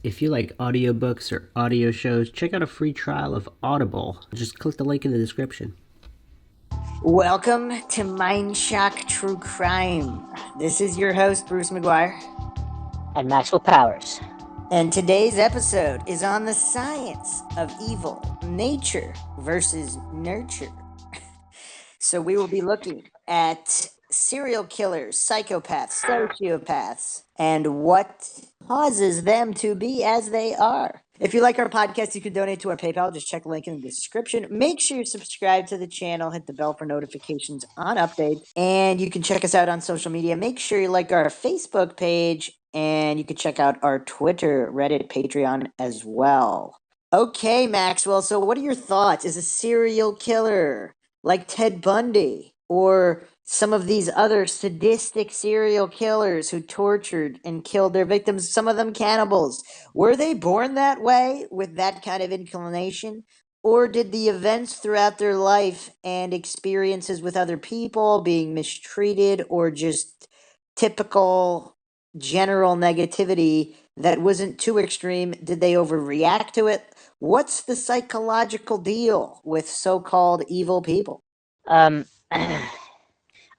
If you like audiobooks or audio shows, check out a free trial of Audible. Just click the link in the description. Welcome to MINDSHOCK True Crime. This is your host, Bruce McGuire, and Maxwell Powers. and today's episode is on the science of evil, nature versus nurture. So we will be looking at serial killers, psychopaths, sociopaths, and what causes them to be as they are. If you like our podcast, you can donate to our PayPal. Just check the link in the description. Make sure you subscribe to the channel, hit the bell for notifications on updates, and you can check us out on social media. Make sure you like our Facebook page, and you can check out our Twitter, Reddit, Patreon as well. Okay, Maxwell, so what are your thoughts? Is a serial killer like Ted Bundy or some of these other sadistic serial killers who tortured and killed their victims, some of them cannibals, were they born that way with that kind of inclination? Or did the events throughout their life and experiences with other people, being mistreated, or just typical general negativity that wasn't too extreme, did they overreact to it? What's the psychological deal with so-called evil people?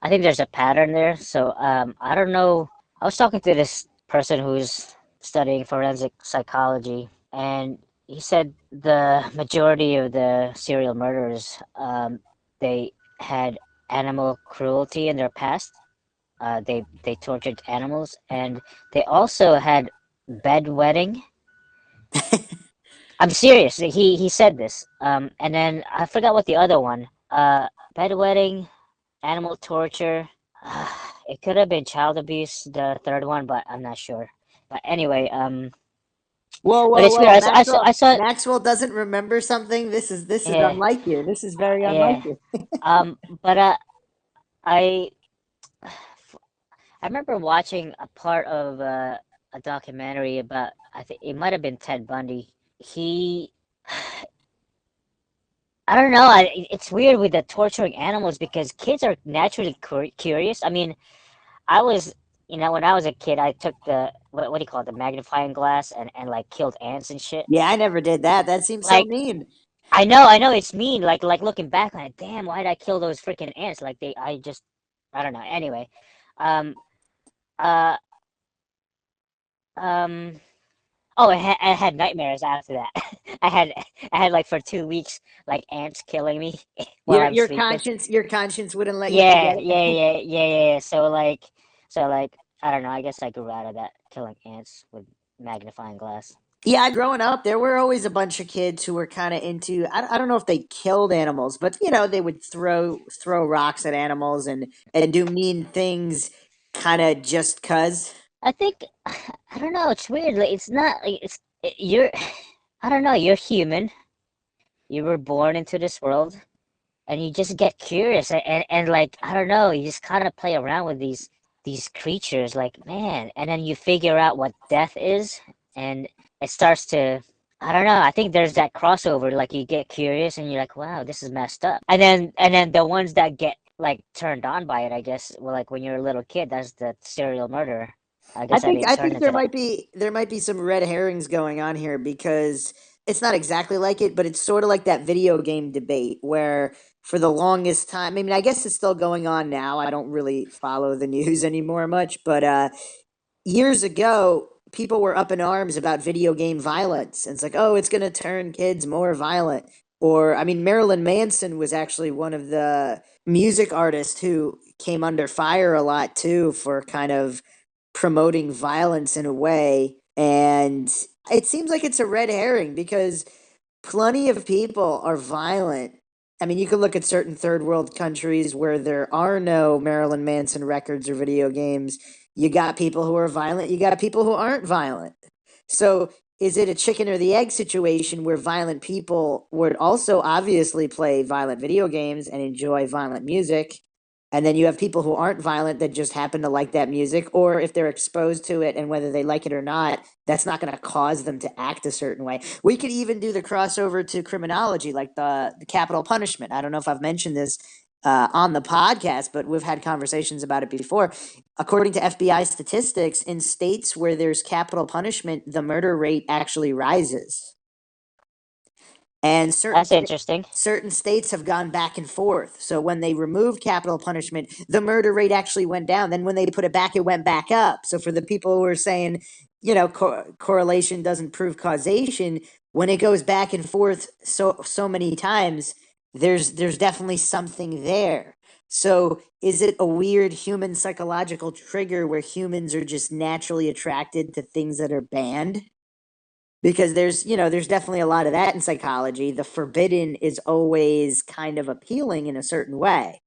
I think there's a pattern there. So I don't know. I was talking to this person who's studying forensic psychology, and he said the majority of the serial murderers, they had animal cruelty in their past. They tortured animals, and they also had bedwetting. I'm serious. He said this. And then I forgot what the other one. Bedwetting, animal torture. It could have been child abuse, the third one, but I'm not sure. But anyway, Whoa, but whoa, it's weird. whoa! I Maxwell, saw. Maxwell doesn't remember something. This is Yeah, unlike you. This is very unlike yeah. you. But I I remember watching a part of a documentary about. I think it might have been Ted Bundy. He I don't know. It's weird with the torturing animals because kids are naturally curious. I mean, I was, when I was a kid, I took the what do you call it, the magnifying glass and like killed ants and shit. Yeah, I never did that. That seems so Like, mean. I know it's mean. Like looking back on it, damn, why did I kill those freaking ants? Like I don't know. Anyway, um, uh, um. Oh, I had nightmares after that. I had I had like for 2 weeks like ants killing me while Your I'm your sleeping. conscience your conscience wouldn't let you Yeah, forget yeah, it. yeah, yeah, yeah, yeah. So like, I don't know. I guess I grew out of that killing ants with magnifying glass. Yeah, growing up, there were always a bunch of kids who were kind of into. I don't know if they killed animals, but they would throw rocks at animals and do mean things, kind of just cause. I think I don't know. It's weird. Like, it's not like you're. I don't know. You're human. You were born into this world, and you just get curious and like I don't know. You just kind of play around with these creatures, like man, and then you figure out what death is, and it starts to. I don't know. I think there's that crossover. Like you get curious, and you're like, "Wow, this is messed up." And then the ones that get like turned on by it, I guess, well, like when you're a little kid, that's the serial murderer. I I guess I think didn't I turn think into that. there might be some red herrings going on here because it's not exactly like it, but it's sort of like that video game debate where for the longest time, I mean, I guess it's still going on now. I don't really follow the news anymore much, but years ago, people were up in arms about video game violence. And it's like, oh, it's going to turn kids more violent. Or, I mean, Marilyn Manson was actually one of the music artists who came under fire a lot too for kind of promoting violence in a way. And it seems like it's a red herring because plenty of people are violent. I mean, you can look at certain third world countries where there are no Marilyn Manson records or video games. You got people who are violent, you got people who aren't violent. So, is it a chicken or the egg situation where violent people would also obviously play violent video games and enjoy violent music? And then you have people who aren't violent that just happen to like that music, or if they're exposed to it and whether they like it or not, that's not going to cause them to act a certain way. We could even do the crossover to criminology, like the capital punishment. I don't know if I've mentioned this. on the podcast, but we've had conversations about it before. According to FBI statistics, in states where there's capital punishment, the murder rate actually rises. And That's interesting. certain states have gone back and forth. So when they removed capital punishment, the murder rate actually went down. Then when they put it back, it went back up. So for the people who are saying, correlation doesn't prove causation, when it goes back and forth so many times, there's definitely something there. So is it a weird human psychological trigger where humans are just naturally attracted to things that are banned? Because there's definitely a lot of that in psychology. The forbidden is always kind of appealing in a certain way.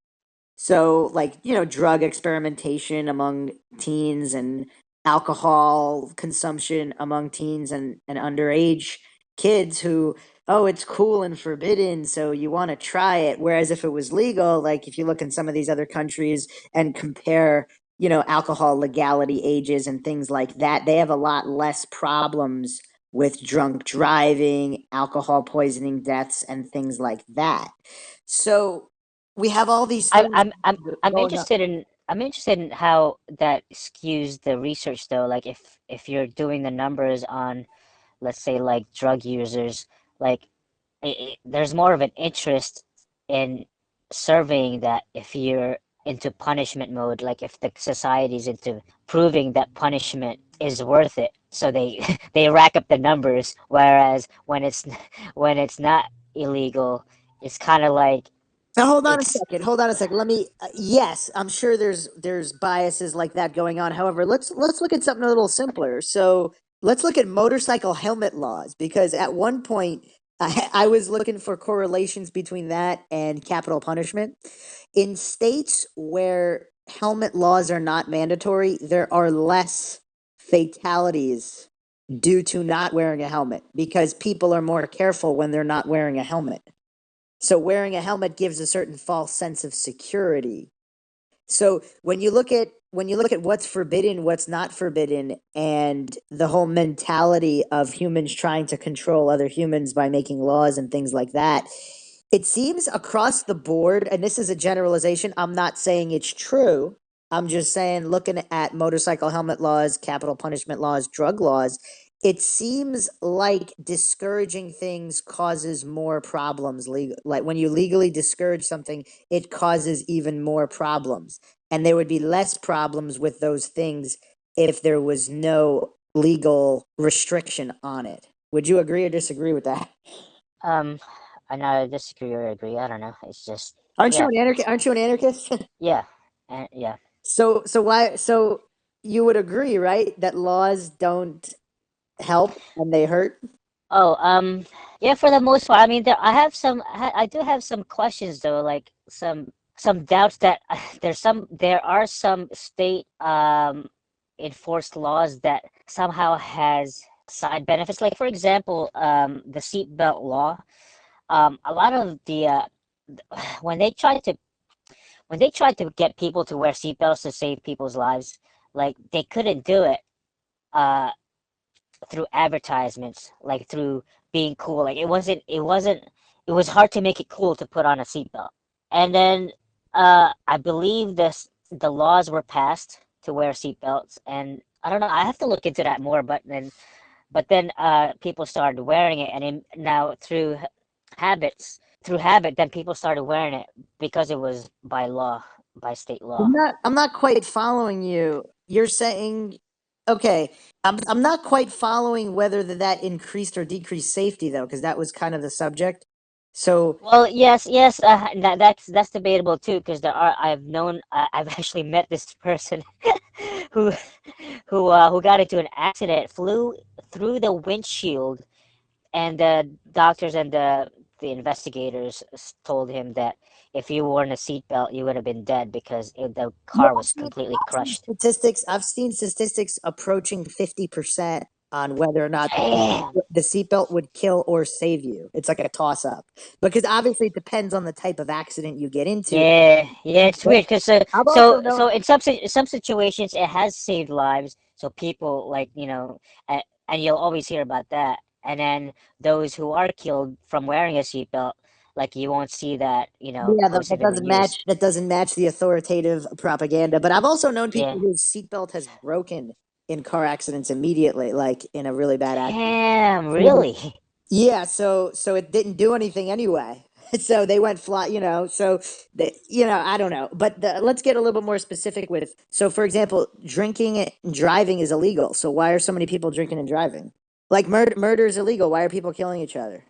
So, like, drug experimentation among teens and alcohol consumption among teens and underage kids who, oh, it's cool and forbidden, so you want to try it. Whereas if it was legal, like if you look in some of these other countries and compare, alcohol legality ages and things like that, they have a lot less problems with drunk driving, alcohol poisoning deaths, and things like that. So we have all these I, things I'm I'm I'm going on. interested in how that skews the research though. Like if you're doing the numbers on, let's say, like drug users, like there's more of an interest in surveying that if you're into punishment mode, like if the society's into proving that punishment is worth it, so they they rack up the numbers. Whereas when it's not illegal, it's kind of like Now hold on a it's second. Hold on a second. Let me. Yes, I'm sure there's biases like that going on. However, let's look at something a little simpler. So let's look at motorcycle helmet laws because at one point I was looking for correlations between that and capital punishment. In states where helmet laws are not mandatory, there are less fatalities due to not wearing a helmet because people are more careful when they're not wearing a helmet. So wearing a helmet gives a certain false sense of security. So when you look at what's forbidden, what's not forbidden, and the whole mentality of humans trying to control other humans by making laws and things like that, it seems across the board, and this is a generalization, I'm not saying it's true. I'm just saying, looking at motorcycle helmet laws, capital punishment laws, drug laws, it seems like discouraging things causes more problems. Legal, like when you legally discourage something, it causes even more problems. And there would be less problems with those things if there was no legal restriction on it. Would you agree or disagree with that? um I not disagree or agree. I don't know. It's just Aren't you yeah, an anarchist? Aren't you an anarchist? yeah, and yeah. So why? So you would agree, right, that laws don't help and they hurt? Oh, yeah, for the most part. I mean, I do have some questions though, like some doubts that there are some state enforced laws that somehow has side benefits. Like for example, the seatbelt law. A lot of the when they try to get people to wear seatbelts to save people's lives, like they couldn't do it uh through advertisements, like through being cool. Like it was hard to make it cool to put on a seatbelt. And then I believe the laws were passed to wear seatbelts, and I don't know, I have to look into that more, but then people started wearing it, and now through habit, then people started wearing it because it was by law, by state law. I'm not quite following you. You're saying, okay, I'm not quite following whether that increased or decreased safety though, because that was kind of the subject. So Well, yes, that's debatable too, because I've actually met this person who who got into an accident, flew through the windshield, and the doctors and the investigators told him that if you weren't a seatbelt, you would have been dead because the yeah, car was completely I've seen crushed. statistics. I've seen statistics approaching 50% on whether or not Damn. the seatbelt would kill or save you. It's like a toss up because obviously it depends on the type of accident you get into. Yeah, it's But weird because I've also known. so in some situations it has saved lives. So people like and you'll always hear about that. And then those who are killed from wearing a seatbelt, Like you won't see that, Yeah, that posted in the doesn't match. news. That doesn't match the authoritative propaganda. But I've also known Yeah. people whose seatbelt has broken in car accidents immediately, like in a really bad accident. Damn, really? Yeah, so it didn't do anything anyway. So they went fly, so I don't know. But let's get a little bit more specific with, so for example, drinking and driving is illegal. So why are so many people drinking and driving? Like murder is illegal. Why are people killing each other?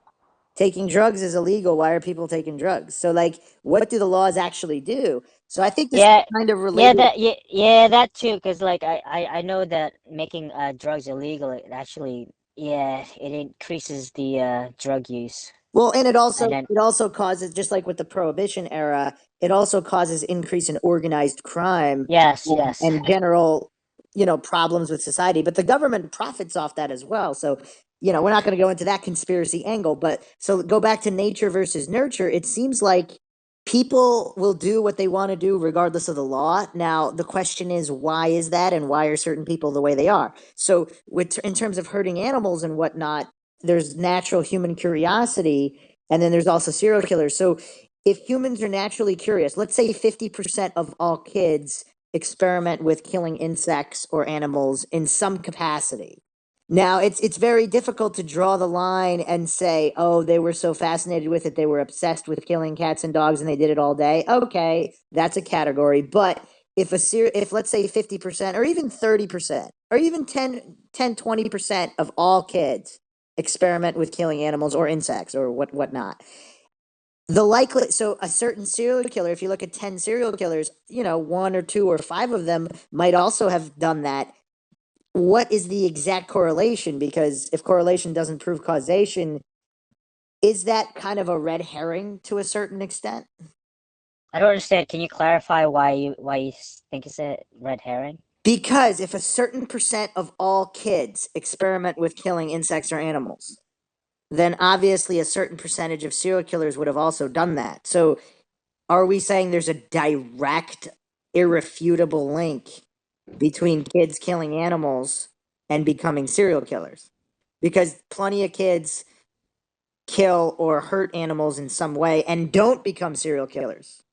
Taking drugs is illegal. Why are people taking drugs? So like, what do the laws actually do? So I think this is Yeah, kind of yeah, related. yeah, that too. Because like I know that making drugs illegal, it actually, yeah, it increases the drug use, Well, and it and also then it also causes, just like with the prohibition era, it also causes increase in organized crime yes, yes, and general, problems with society. But the government profits off that as well. So, we're not going to go into that conspiracy angle. But so go back to nature versus nurture. It seems like people will do what they want to do regardless of the law. Now, the question is, why is that, and why are certain people the way they are? So, in terms of hurting animals and whatnot, there's natural human curiosity, and then there's also serial killers. So if humans are naturally curious, let's say 50% of all kids experiment with killing insects or animals in some capacity. Now it's very difficult to draw the line and say, oh, they were so fascinated with it, they were obsessed with killing cats and dogs and they did it all day. Okay, that's a category. But if let's say 50% or even 30% or even 20% of all kids experiment with killing animals or insects or whatnot, the likely, so a certain serial killer, if you look at 10 serial killers, one or two or five of them might also have done that. What is the exact correlation? Because if correlation doesn't prove causation, is that kind of a red herring to a certain extent? I don't understand. Can you clarify why you think it's a red herring? Because if a certain percent of all kids experiment with killing insects or animals, then obviously a certain percentage of serial killers would have also done that. So are we saying there's a direct, irrefutable link between kids killing animals and becoming serial killers? Because plenty of kids kill or hurt animals in some way and don't become serial killers.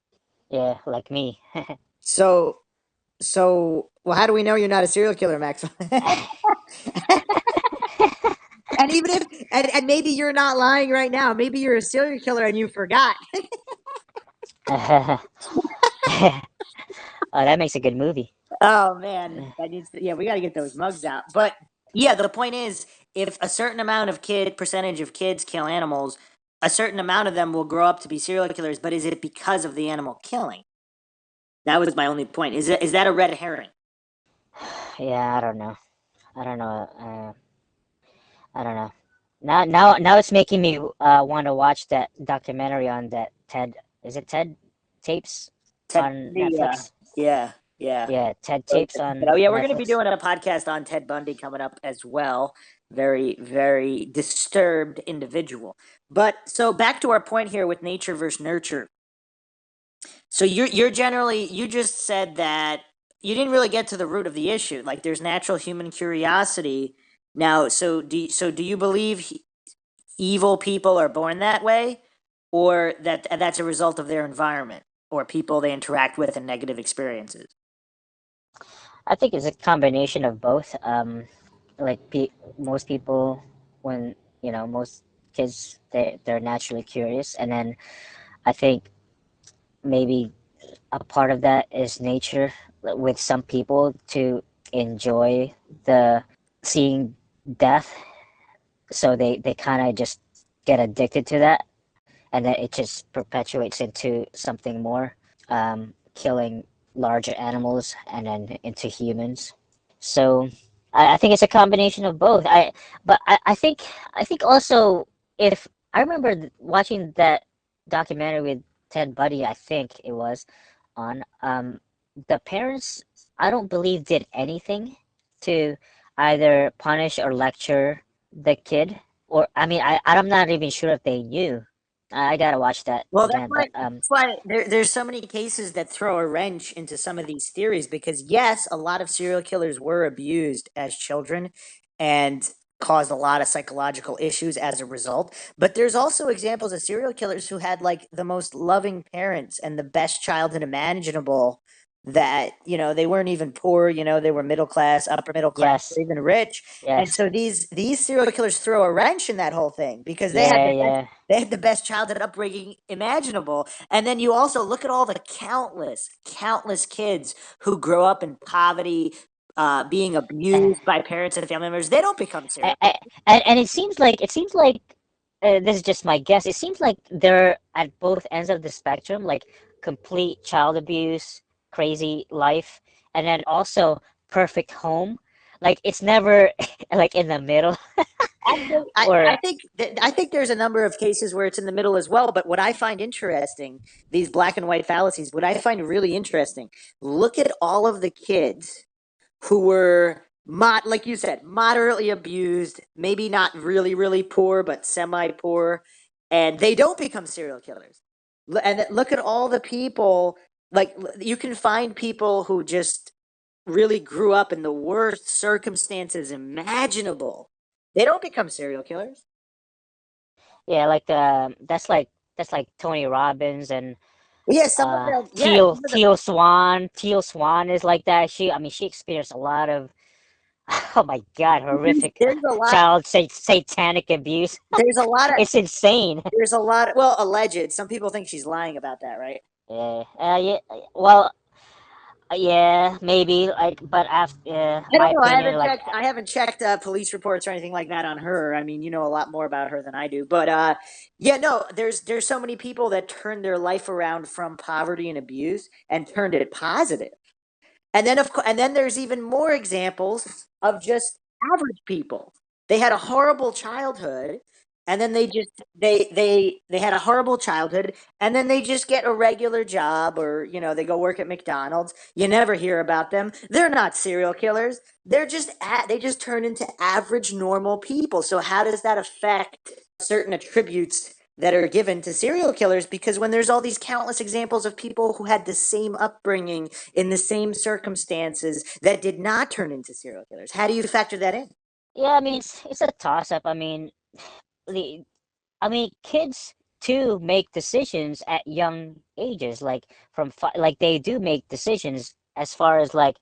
Yeah, like me. So, well, how do we know you're not a serial killer, Max? And even if, and maybe you're not lying right now. Maybe you're a serial killer and you forgot. Oh, that makes a good movie. Oh man, that needs to, yeah, we got to get those mugs out. But yeah, the point is, if a certain amount of percentage of kids kill animals, a certain amount of them will grow up to be serial killers. But is it because of the animal killing? That was my only point. Is that a red herring? Yeah, I don't know. I don't know. I don't know. Now it's making me want to watch that documentary on that TED. Is it TED tapes Ted on Bundy, Netflix? yeah, yeah. Yeah, TED Really tapes good. on Oh yeah, we're going to be Netflix. doing a podcast on Ted Bundy coming up as well. Very, very disturbed individual. But so back to our point here with nature versus nurture. So you're generally, you just said that you didn't really get to the root of the issue. Like there's natural human curiosity. Now, so do you believe evil people are born that way, or that's a result of their environment or people they interact with and negative experiences? I think it's a combination of both. Like most people, when most kids, they're naturally curious, and then I think maybe a part of that is nature with some people to enjoy the seeing death, so they kind of just get addicted to that, and then it just perpetuates into something more, killing larger animals and then into humans. So I think it's a combination of both. But I think also, if I remember watching that documentary with Ted Bundy, I think it was on, the parents, I don't believe did anything to either punish or lecture the kid, or I mean I'm not even sure if they knew. I gotta watch that Well, that's again, why but that's why there's so many cases that throw a wrench into some of these theories, because yes, a lot of serial killers were abused as children, and caused a lot of psychological issues as a result. But there's also examples of serial killers who had like the most loving parents and the best childhood imaginable, that, they weren't even poor, they were middle class, upper middle class, Yes. or even rich. And Yes. so these serial killers throw a wrench in that whole thing because Yeah. Yeah. they had the best childhood upbringing imaginable. And then you also look at all the countless kids who grow up in poverty, being And, abused by parents and family members. They don't become serial and, and it seems like this is just my guess. It seems like they're at both ends of the spectrum, like complete child abuse, crazy life, and then also perfect home. Like it's never like in the middle. Actually, Or I think there's a number of cases where it's in the middle as well. But what I find interesting, these black and white fallacies, what I find really interesting, look at all of the kids who were like you said, moderately abused, maybe not really, really poor, but semi-poor, and they don't become serial killers. And look at all the people, like you can find people who just really grew up in the worst circumstances imaginable. They don't become serial killers. yeah, like that's like Tony Robbins and Well, yeah, some of them, yeah, Teal some of them. Teal Swan. Teal Swan is like that. She experienced a lot of oh my God, horrific There's a lot. child satanic abuse. There's a lot of. It's insane. There's a lot of. Well, alleged. Some people think she's lying about that, right? Yeah, yeah. Well, yeah, maybe. Like, but after I don't my know. I opinion, haven't like, checked. I haven't checked police reports or anything like that on her. I mean, you know a lot more about her than I do. But yeah, no. There's so many people that turned their life around from poverty and abuse and turned it positive. And then and then there's even more examples of just average people. They had a horrible childhood, and then they had a horrible childhood, and then they just get a regular job, or they go work at McDonald's. You never hear about them. They're not serial killers. They just turn into average normal people. So how does that affect certain attributes that are given to serial killers? Because when there's all these countless examples of people who had the same upbringing in the same circumstances that did not turn into serial killers, how do you factor that in? yeah. I mean, it's a toss up. I mean, the kids too make decisions at young ages, like like they do make decisions as far as like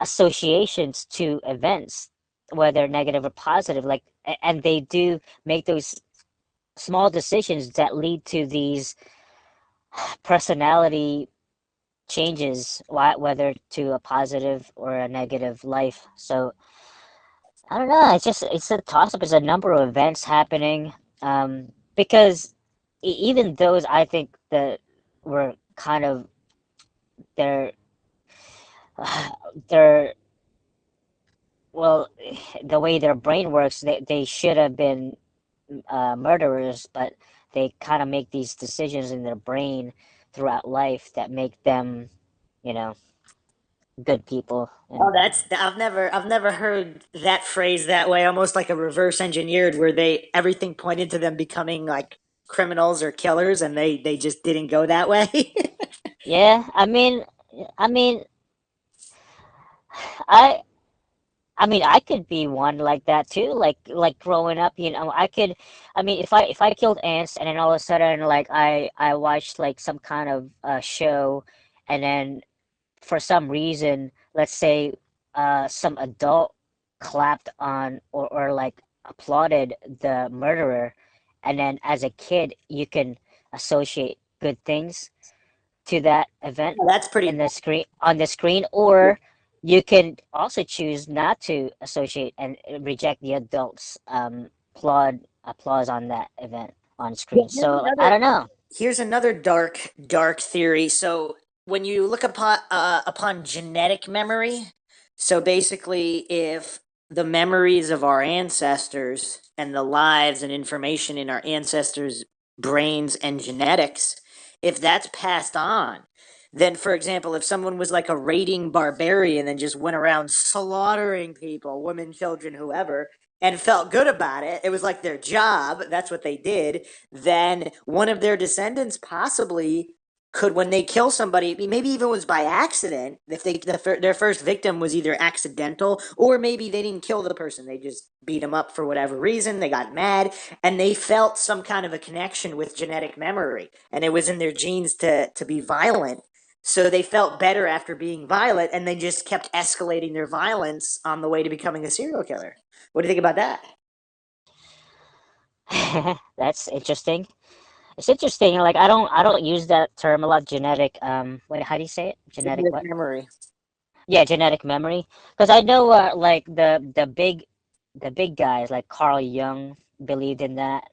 associations to events, whether negative or positive. Like, and they do make those small decisions that lead to these personality changes, whether to a positive or a negative life. So I don't know. It's a toss up. It's a number of events happening. Because even those I think that were kind of they're they're well, the way their brain works, they should have been murderers, but they kind of make these decisions in their brain throughout life that make them, you know, good people. Oh, And that's I've never heard that phrase that way, almost like a reverse engineered, where they everything pointed to them becoming like criminals or killers, and they just didn't go that way. yeah, I mean, I I could be one like that too. Like growing up, if I killed ants and then all of a sudden like I watched like some kind of show, and then for some reason, let's say some adult clapped on or like applauded the murderer, and then as a kid you can associate good things to that event That's in pretty. the screen on the screen, or you can also choose not to associate and reject the adults applause on that event on Yeah, screen. So like I don't know. here's another dark theory. So when you look upon genetic memory, so basically if the memories of our ancestors and the lives and information in our ancestors' brains and genetics, if that's passed on, then for example, if someone was like a raiding barbarian and just went around slaughtering people, women, children, whoever, and felt good about it, it was like their job, that's what they did, then one of their descendants possibly could, when they kill somebody, maybe even it was by accident, if their first victim was either accidental, or maybe they didn't kill the person, they just beat them up for whatever reason, they got mad, and they felt some kind of a connection with genetic memory, and it was in their genes to be violent. So they felt better after being violent, and they just kept escalating their violence on the way to becoming a serial killer. What do you think about that? That's interesting. It's interesting. Like I don't use that term a lot. Genetic. Wait, how do you say it? Genetic Genetic what? memory. Yeah, genetic memory. Because I know, like the big guys like Carl Jung believed in that.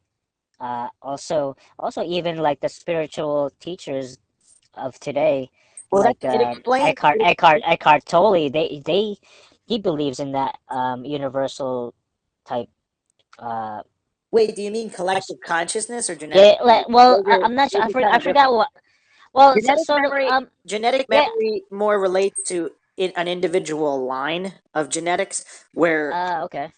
Also even like the spiritual teachers of today, Well, like it explains. Eckhart Tolle, they he believes in that universal type. Uh, Wait, do you mean collective consciousness or genetic yeah, memory? like, well, Those I'm not sure. are kind I of different. forgot what. Well, Genetic memory, genetic yeah. memory more relates to an individual line of genetics, Okay.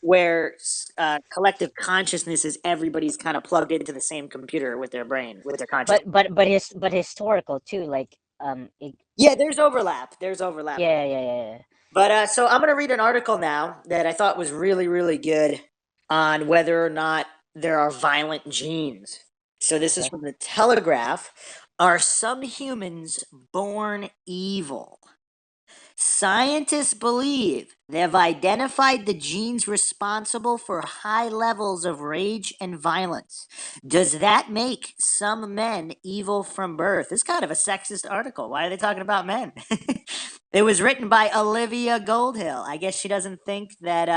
collective consciousness is everybody's kind of plugged into the same computer with their brain, with their consciousness. But historical too. Like Yeah, there's overlap. There's overlap. yeah. But so I'm going to read an article now that I thought was really, really good on whether or not there are violent genes. So this is Okay. from the Telegraph. Are some humans born evil? Scientists believe they have identified the genes responsible for high levels of rage and violence. Does that make some men evil from birth? It's kind of a sexist article. Why are they talking about men? It was written by Olivia Goldhill. I guess she doesn't think that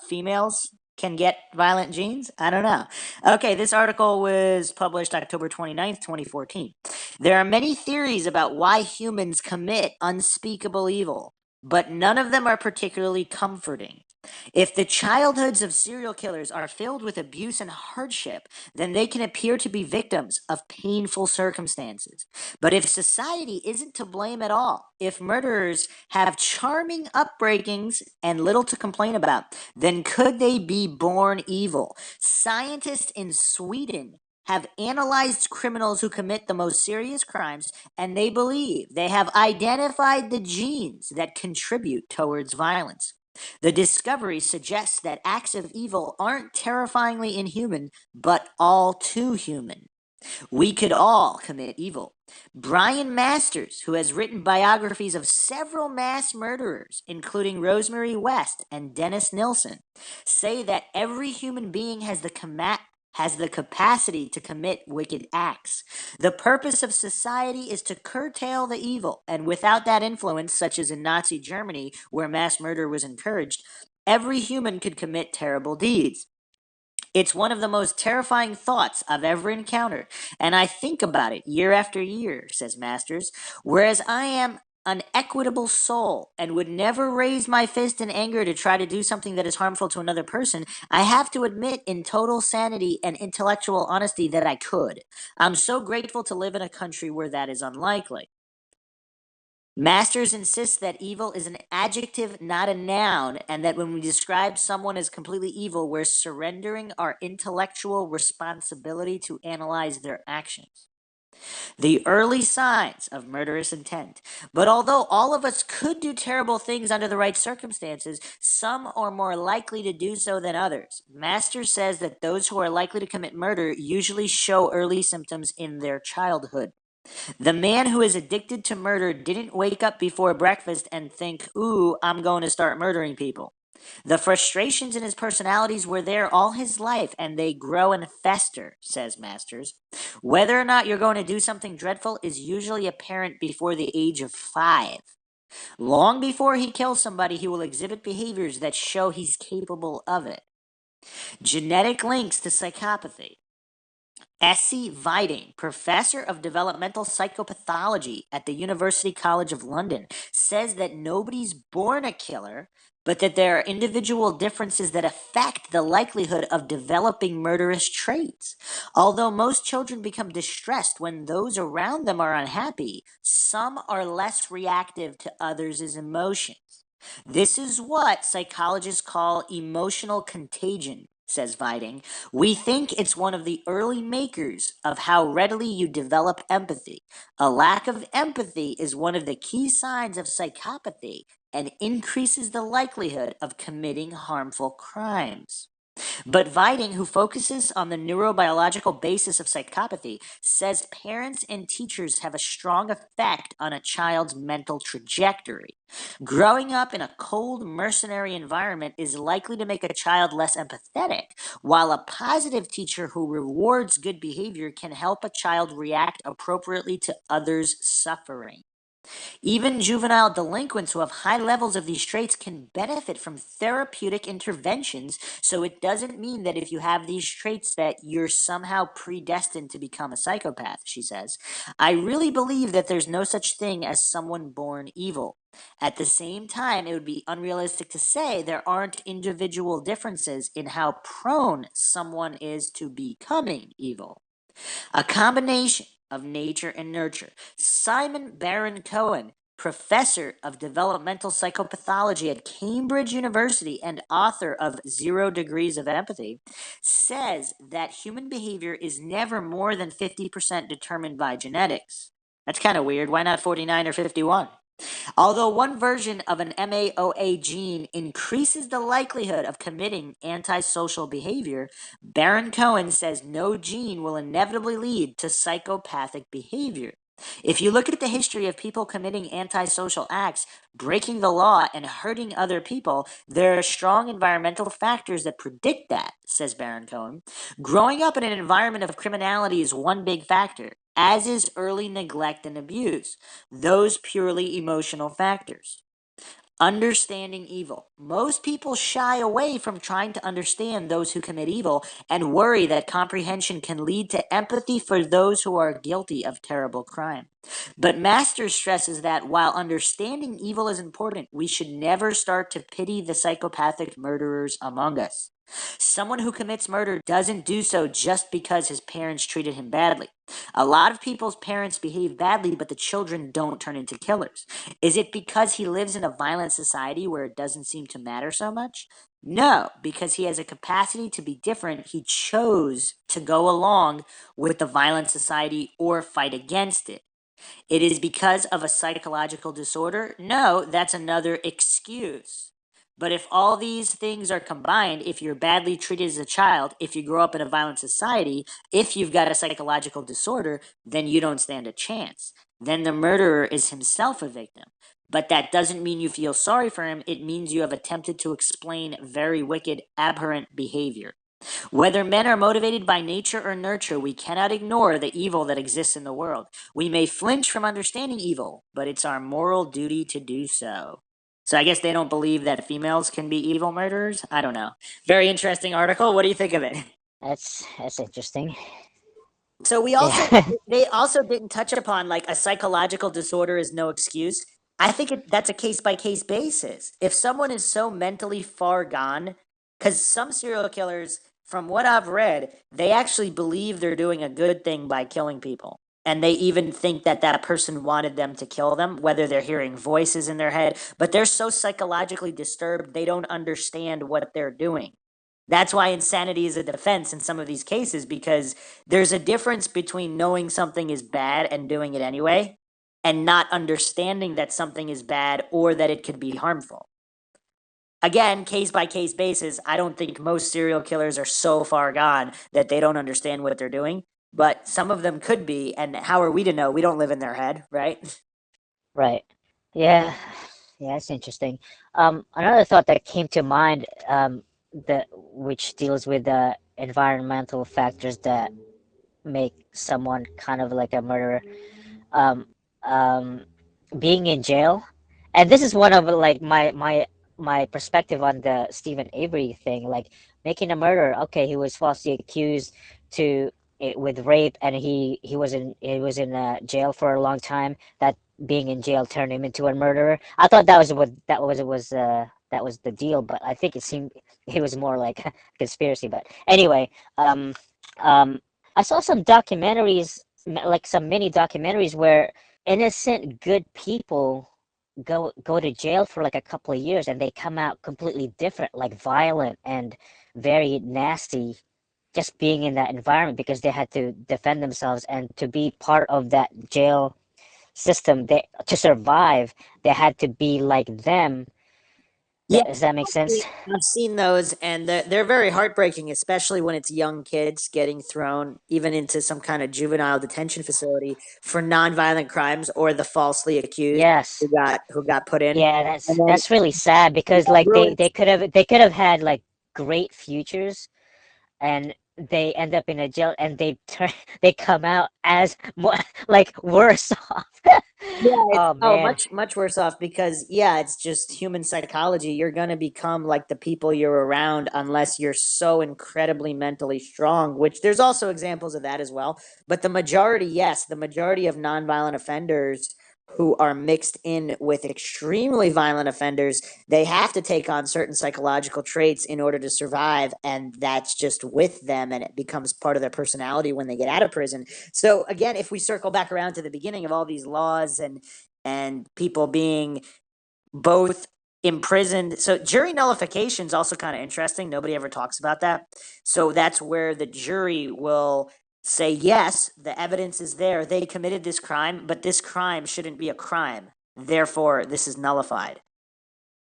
females can get violent genes. I don't know. Okay, this article was published October 29th, 2014. There are many theories about why humans commit unspeakable evil, but none of them are particularly comforting. If the childhoods of serial killers are filled with abuse and hardship, then they can appear to be victims of painful circumstances. But if society isn't to blame at all, if murderers have charming upbringings and little to complain about, then could they be born evil? Scientists in Sweden have analyzed criminals who commit the most serious crimes, and they believe they have identified the genes that contribute towards violence. The discovery suggests that acts of evil aren't terrifyingly inhuman, but all too human. We could all commit evil. Brian Masters, who has written biographies of several mass murderers, including Rosemary West and Dennis Nilsson, say that every human being has the capacity to commit wicked acts. The purpose of society is to curtail the evil, and without that influence, such as in Nazi Germany, where mass murder was encouraged, every human could commit terrible deeds. It's one of the most terrifying thoughts I've ever encountered, and I think about it year after year, says Masters. Whereas I am an equitable soul and would never raise my fist in anger to try to do something that is harmful to another person, I have to admit in total sanity and intellectual honesty that I could. I'm so grateful to live in a country where that is unlikely. Masters insists that evil is an adjective, not a noun, and that when we describe someone as completely evil, we're surrendering our intellectual responsibility to analyze their actions. The early signs of murderous intent. But although all of us could do terrible things under the right circumstances, some are more likely to do so than others. Masters says that those who are likely to commit murder usually show early symptoms in their childhood. The man who is addicted to murder didn't wake up before breakfast and think, ooh, I'm going to start murdering people. The frustrations in his personalities were there all his life, and they grow and fester, says Masters. Whether or not you're going to do something dreadful is usually apparent before the age of 5. Long before he kills somebody, he will exhibit behaviors that show he's capable of it. Genetic links to psychopathy. Essie Viding, professor of developmental psychopathology at the University College of London, says that nobody's born a killer, but that there are individual differences that affect the likelihood of developing murderous traits. Although most children become distressed when those around them are unhappy, some are less reactive to others' emotions. This is what psychologists call emotional contagion. says Viding. We think it's one of the early makers of how readily you develop empathy. A lack of empathy is one of the key signs of psychopathy and increases the likelihood of committing harmful crimes. But Viding, who focuses on the neurobiological basis of psychopathy, says parents and teachers have a strong effect on a child's mental trajectory. Growing up in a cold, mercenary environment is likely to make a child less empathetic, while a positive teacher who rewards good behavior can help a child react appropriately to others' suffering. Even juvenile delinquents who have high levels of these traits can benefit from therapeutic interventions, so it doesn't mean that if you have these traits that you're somehow predestined to become a psychopath, she says. I really believe that there's no such thing as someone born evil. At the same time, it would be unrealistic to say there aren't individual differences in how prone someone is to becoming evil. A combination of nature and nurture. Simon Baron Cohen, professor of developmental psychopathology at Cambridge University and author of Zero Degrees of Empathy, says that human behavior is never more than 50% determined by genetics. That's kind of weird. Why not 49 or 51? Although one version of an MAOA gene increases the likelihood of committing antisocial behavior, Baron Cohen says no gene will inevitably lead to psychopathic behavior. If you look at the history of people committing antisocial acts, breaking the law, and hurting other people, there are strong environmental factors that predict that, says Baron Cohen. Growing up in an environment of criminality is one big factor, as is early neglect and abuse, those purely emotional factors. Understanding evil. Most people shy away from trying to understand those who commit evil and worry that comprehension can lead to empathy for those who are guilty of terrible crime. But Masters stresses that while understanding evil is important, we should never start to pity the psychopathic murderers among us. Someone who commits murder doesn't do so just because his parents treated him badly. A lot of people's parents behave badly, but the children don't turn into killers. Is it because he lives in a violent society where it doesn't seem to matter so much? No, because he has a capacity to be different. He chose to go along with the violent society or fight against it. It is because of a psychological disorder? No, that's another excuse. But if all these things are combined, if you're badly treated as a child, if you grow up in a violent society, if you've got a psychological disorder, then you don't stand a chance. Then the murderer is himself a victim. But that doesn't mean you feel sorry for him. It means you have attempted to explain very wicked, aberrant behavior. Whether men are motivated by nature or nurture, we cannot ignore the evil that exists in the world. We may flinch from understanding evil, but it's our moral duty to do so. So I guess they don't believe that females can be evil murderers? I don't know. Very interesting article. What do you think of it? That's interesting. So Yeah. they also didn't touch upon like a psychological disorder is no excuse. I think that's a case by case basis. If someone is so mentally far gone, because some serial killers, from what I've read, they actually believe they're doing a good thing by killing people. And they even think that that person wanted them to kill them, whether they're hearing voices in their head, but they're so psychologically disturbed, they don't understand what they're doing. That's why insanity is a defense in some of these cases, because there's a difference between knowing something is bad and doing it anyway, and not understanding that something is bad or that it could be harmful. Again, case by case basis, I don't think most serial killers are so far gone that they don't understand what they're doing, but some of them could be, and how are we to know? We don't live in their head, right? Right. Yeah. Yeah, that's interesting. Another thought that came to mind, that which deals with the environmental factors that make someone kind of like a murderer. Um, um, Being in jail, and this is one of like my perspective on the Stephen Avery thing, like making a murderer. Okay, he was falsely accused to with rape, and he was in jail for a long time. That being in jail turned him into a murderer. I thought that was the deal, but I think it was more like a conspiracy. But anyway, um, um, I saw some documentaries, like some mini documentaries where innocent good people go to jail for like a couple of years and they come out completely different, like violent and very nasty, just being in that environment because they had to defend themselves and to be part of that jail system. They to survive, they had to be like them. Yeah, Does that make sense? I've seen those, and they're very heartbreaking, especially when it's young kids getting thrown even into some kind of juvenile detention facility for nonviolent crimes or the falsely accused Yes. who got put in, Yeah, and then that's really sad because that like ruins. they could have had like great futures and they end up in a jail and they turn they come out as more like worse off. Yeah, it's Oh man. much worse off because yeah, it's just human psychology. You're gonna become like the people you're around unless you're so incredibly mentally strong, which there's also examples of that as well. But the majority, yes, the majority of nonviolent offenders who are mixed in with extremely violent offenders, they have to take on certain psychological traits in order to survive, and that's just with them and it becomes part of their personality when they get out of prison. So again, if we circle back around to the beginning of all these laws and people being both imprisoned, so jury nullification is also kind of interesting. Nobody ever talks about that. So that's where the jury will say, yes, the evidence is there. They committed this crime, but this crime shouldn't be a crime. Therefore, this is nullified.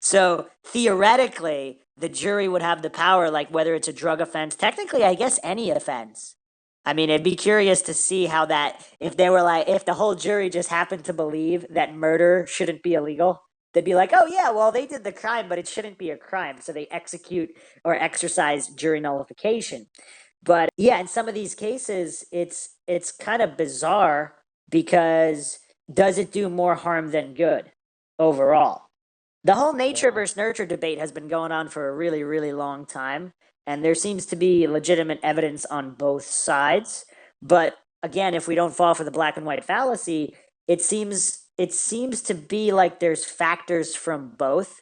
So theoretically, the jury would have the power, like whether it's a drug offense, technically, I guess any offense. I mean, it'd be curious to see how that, if they were like, if the whole jury just happened to believe that murder shouldn't be illegal, they'd be like, oh, yeah, well, they did the crime, but it shouldn't be a crime. So they execute or exercise jury nullification. But yeah, in some of these cases, it's kind of bizarre because does it do more harm than good overall? The whole nature Yeah. versus nurture debate has been going on for a really, really long time, and there seems to be legitimate evidence on both sides. But again, if we don't fall for the black and white fallacy, it seems to be like there's factors from both,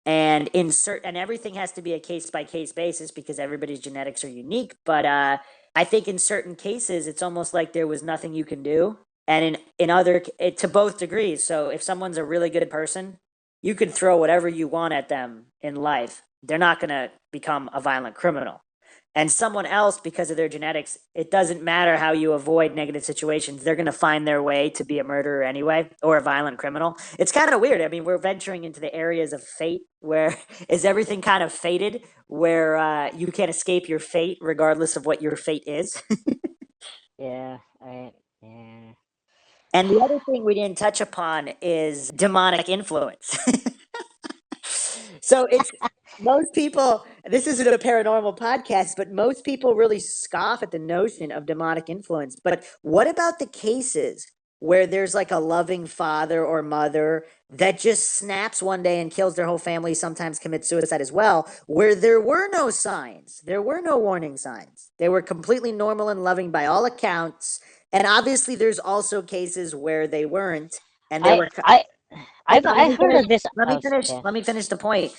and and everything has to be a case by case basis because everybody's genetics are unique. But I think in certain cases, it's almost like there was nothing you can do, and in other to both degrees. So if someone's a really good person, you could throw whatever you want at them in life. They're not going to become a violent criminal. And someone else, because of their genetics, it doesn't matter how you avoid negative situations. They're going to find their way to be a murderer anyway or a violent criminal. It's kind of weird. I mean, we're venturing into the areas of fate where is everything kind of fated, where you can't escape your fate regardless of what your fate is. Yeah. Yeah. And the other thing we didn't touch upon is demonic influence. So it's most people, this isn't a paranormal podcast, but most people really scoff at the notion of demonic influence. But what about the cases where there's like a loving father or mother that just snaps one day and kills their whole family, sometimes commits suicide as well, where there were no signs, there were no warning signs. They were completely normal and loving by all accounts. And obviously, there's also cases where they weren't, and they I were. I Hold on, let I me heard finish. of this. Let me Oh, finish. okay. Let me finish the point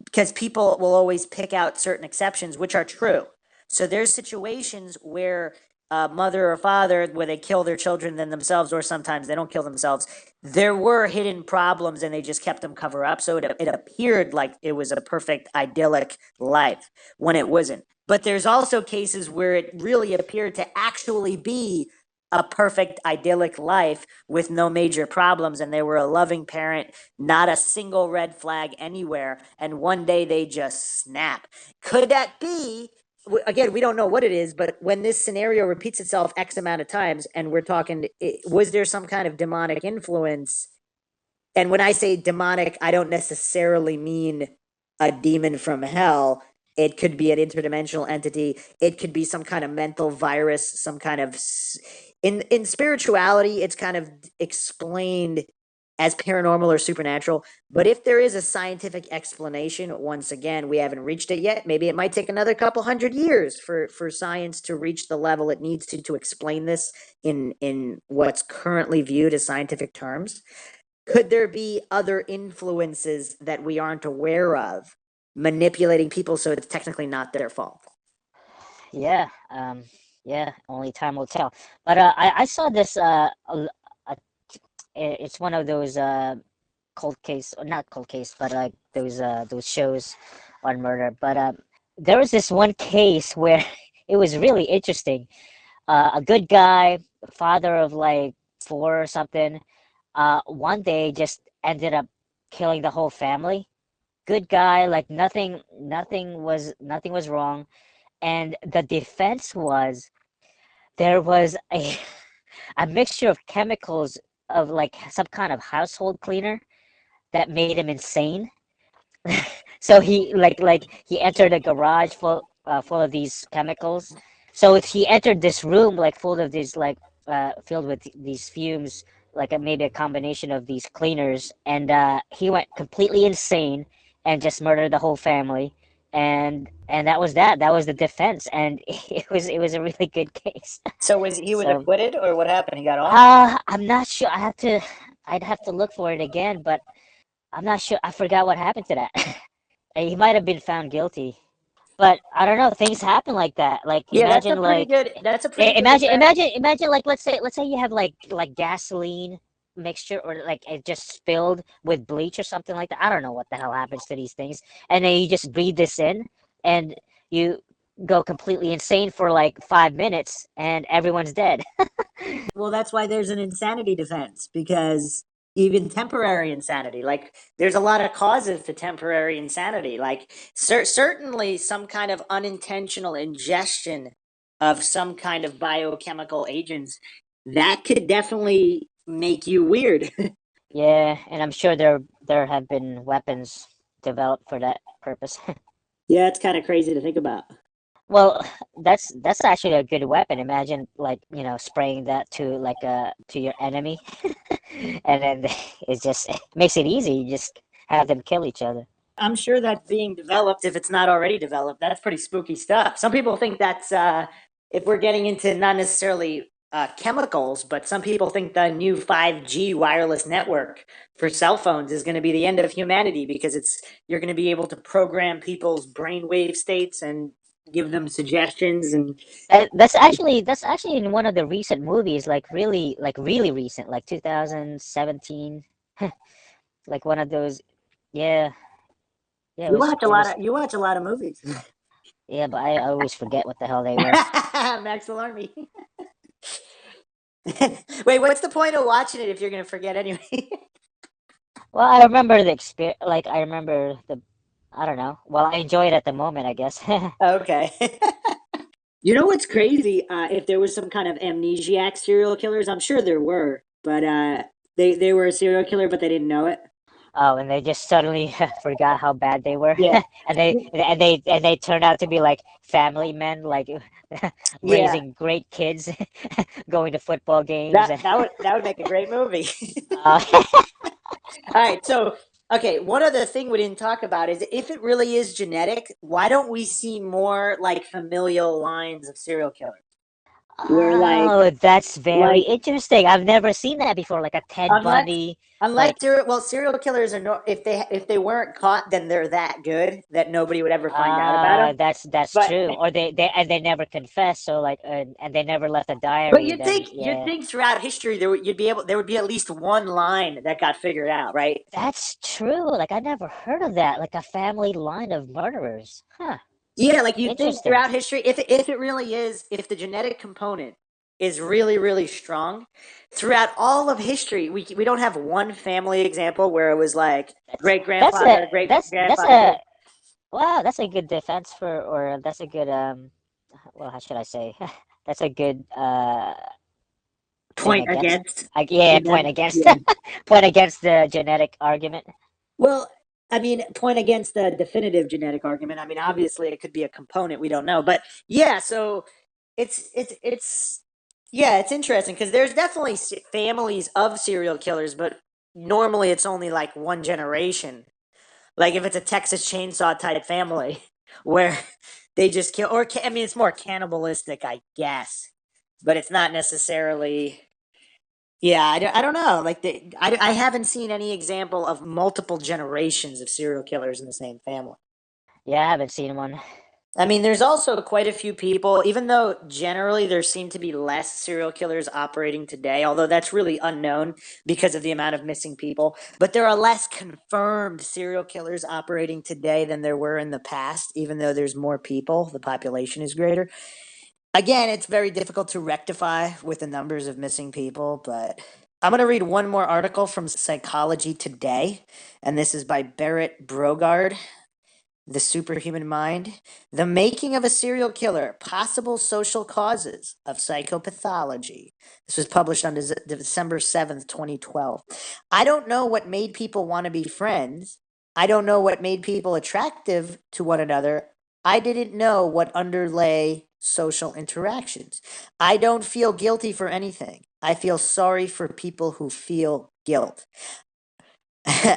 because people will always pick out certain exceptions, which are true. So there's situations where a mother or father, where they kill their children than themselves, or sometimes they don't kill themselves. There were hidden problems, and they just kept them cover up. So it appeared like it was a perfect idyllic life when it wasn't. But there's also cases where it really appeared to actually be a perfect idyllic life with no major problems, and they were a loving parent, not a single red flag anywhere, and one day they just snap. Could that be, again, we don't know what it is, but when this scenario repeats itself X amount of times, and we're talking, was there some kind of demonic influence? And when I say demonic, I don't necessarily mean a demon from hell. It could be an interdimensional entity. It could be some kind of mental virus, some kind of in spirituality, it's kind of explained as paranormal or supernatural. But if there is a scientific explanation, once again, we haven't reached it yet. Maybe it might take another couple hundred years for science to reach the level it needs to explain this in what's currently viewed as scientific terms. Could there be other influences that we aren't aware of manipulating people so it's technically not their fault? Yeah. Yeah. Only time will tell. But I saw this. It's one of those. cold case, or not cold case, but like those shows on murder. But there was this one case where it was really interesting. A good guy, father of like four or something, one day just ended up killing the whole family. Good guy, like nothing was wrong. And the defense was there was a mixture of chemicals of like some kind of household cleaner that made him insane. So he entered a garage full of these chemicals. So if he entered this room like full of these like filled with these fumes, like maybe a combination of these cleaners, and he went completely insane and just murdered the whole family. And that was that. That was the defense, and it was a really good case. So he was So acquitted, or what happened? He got off? I'm not sure. I'd have to look for it again, but I'm not sure. I forgot what happened to that. He might have been found guilty, but I don't know. Things happen like that. Like Yeah, that's a imagine pretty like good. That's a pretty good imagine defense. imagine like let's say you have like gasoline mixture or like it just spilled with bleach or something like that. I don't know what the hell happens to these things, and then you just breathe this in, and you go completely insane for like 5 minutes, and everyone's dead. Well, that's why there's an insanity defense, because even temporary insanity, like there's a lot of causes to temporary insanity, like certainly some kind of unintentional ingestion of some kind of biochemical agents that could definitely make you weird. Yeah, and I'm sure there have been weapons developed for that purpose. Yeah, it's kind of crazy to think about. Well, that's actually a good weapon. Imagine like, spraying that to your enemy and then it just makes it easy. You just have them kill each other. I'm sure that's being developed if it's not already developed. That's pretty spooky stuff. Some people think that's if we're getting into not necessarily chemicals, but some people think the new 5G wireless network for cell phones is going to be the end of humanity, because you're going to be able to program people's brainwave states and give them suggestions. And That's actually in one of the recent movies, like really recent, like 2017, like one of those. Yeah, yeah, it you was watch a it lot was of you watch a lot of movies. yeah, but I always forget what the hell they were. Max Alarmy. Wait, what's the point of watching it if you're going to forget anyway? Well, I remember the experience. Like I remember the. I don't know. Well, I enjoy it at the moment, I guess. Okay. You know what's crazy? If there was some kind of amnesiac serial killers, I'm sure there were, but they were a serial killer, but they didn't know it. Oh, and they just suddenly forgot how bad they were, Yeah, and they turned out to be like family men, like yeah. raising great kids, going to football games, That and that would that would make a great movie. uh, All right, so okay, one other thing we didn't talk about is, if it really is genetic, why don't we see more like familial lines of serial killers? Where oh, that's very like interesting. I've never seen that before, like a Ted unless Bundy, unless like serial killers are no, if they weren't caught, then they're that good that nobody would ever find out about them. that's But true. Or they never confess, so like and they never left a but diary. Then you'd yeah. think throughout history there would be at least one line that got figured out, right? That's true. Like I never heard of that. Like a family line of murderers. Huh. Yeah, like you think Interesting. throughout history, if it really is, if the genetic component is really really strong, throughout all of history, we don't have one family example where it was like That's great that's a grandfather, great that's grandfather. a wow, that's a good defense for or that's a good well, how should I say? That's a good thing Point against against like yeah, point genetic. against Yeah. point against the genetic argument. Well, I mean, point against the definitive genetic argument. I mean, obviously, it could be a component we don't know, but yeah. So it's yeah, it's interesting because there's definitely families of serial killers, but normally it's only like one generation. Like if it's a Texas Chainsaw type family where they just kill, or I mean, it's more cannibalistic, I guess, but it's not necessarily. Yeah, I don't know. Like I haven't seen any example of multiple generations of serial killers in the same family. Yeah, I haven't seen one. I mean, there's also quite a few people, even though generally there seem to be less serial killers operating today, although that's really unknown because of the amount of missing people. But there are less confirmed serial killers operating today than there were in the past, even though there's more people, the population is greater. Again, it's very difficult to rectify with the numbers of missing people, but I'm going to read one more article from Psychology Today, and this is by Barrett Brogard. The Superhuman Mind, The Making of a Serial Killer, Possible Social Causes of Psychopathology. This was published on December 7th, 2012. I don't know what made people want to be friends. I don't know what made people attractive to one another. I didn't know what underlay social interactions. I don't feel guilty for anything. I feel sorry for people who feel guilt.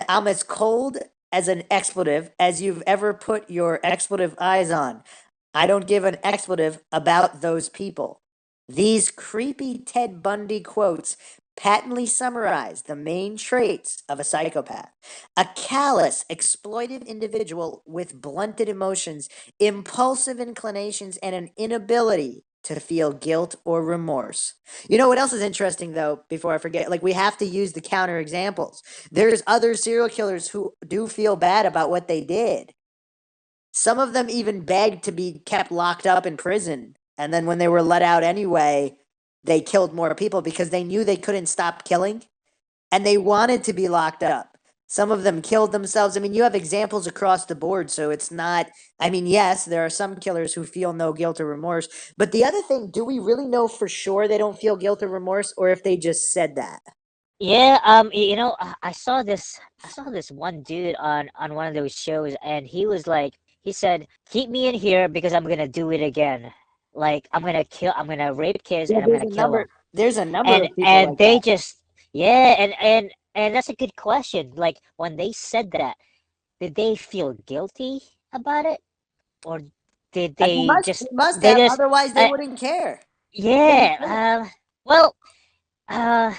I'm as cold as an expletive as you've ever put your expletive eyes on. I don't give an expletive about those people. These creepy Ted Bundy quotes patently summarize the main traits of a psychopath. A callous, exploitive individual with blunted emotions, impulsive inclinations, and an inability to feel guilt or remorse. You know what else is interesting, though, before I forget? Like, we have to use the counter examples. There's other serial killers who do feel bad about what they did. Some of them even begged to be kept locked up in prison. And then when they were let out anyway, they killed more people because they knew they couldn't stop killing and they wanted to be locked up. Some of them killed themselves. I mean, you have examples across the board, so it's not. I mean, yes, there are some killers who feel no guilt or remorse. But the other thing, do we really know for sure they don't feel guilt or remorse, or if they just said that? Yeah, I saw this one dude on one of those shows, and he was like, he said, "Keep me in here because I'm gonna do it again. Like I'm gonna rape kids Yeah, and I'm gonna kill them." there's a number of people And like that. they just, yeah, and that's a good question. Like when they said that, did they feel guilty about it, or did They they must, just they must they have, just, otherwise they uh, wouldn't care. yeah, well, uh,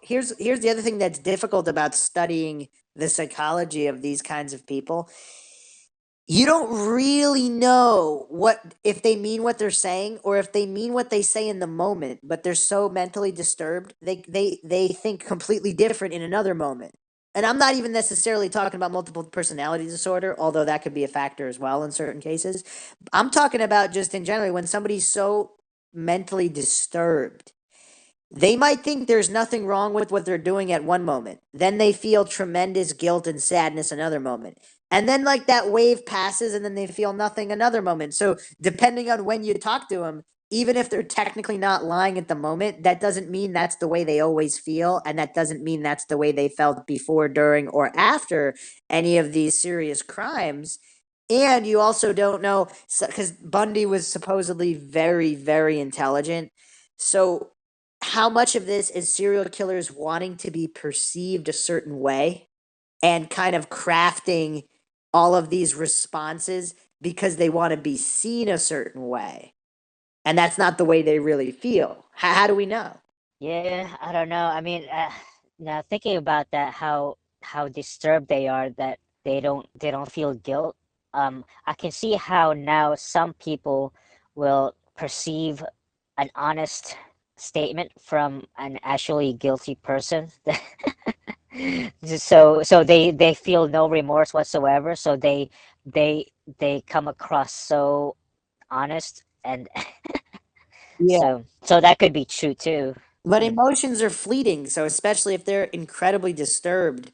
Here's the other thing that's difficult about studying the psychology of these kinds of people. You don't really know what if they mean what they're saying or if they mean what they say in the moment, but they're so mentally disturbed, they think completely different in another moment. And I'm not even necessarily talking about multiple personality disorder, although that could be a factor as well in certain cases. I'm talking about just in general when somebody's so mentally disturbed, they might think there's nothing wrong with what they're doing at one moment. Then they feel tremendous guilt and sadness another moment. And then, like, that wave passes, and then they feel nothing another moment. So, depending on when you talk to them, even if they're technically not lying at the moment, that doesn't mean that's the way they always feel. And that doesn't mean that's the way they felt before, during, or after any of these serious crimes. And you also don't know, because Bundy was supposedly very, very intelligent. So, how much of this is serial killers wanting to be perceived a certain way and kind of crafting all of these responses because they want to be seen a certain way? And that's not the way they really feel. How do we know? yeah, I don't know. I mean, now thinking about that, how disturbed they are that they don't feel guilt. I can see how now some people will perceive an honest statement from an actually guilty person. So they feel no remorse whatsoever. So they they come across so honest, and Yeah. so that could be true too. But Mm. emotions are fleeting. So, especially if they're incredibly disturbed,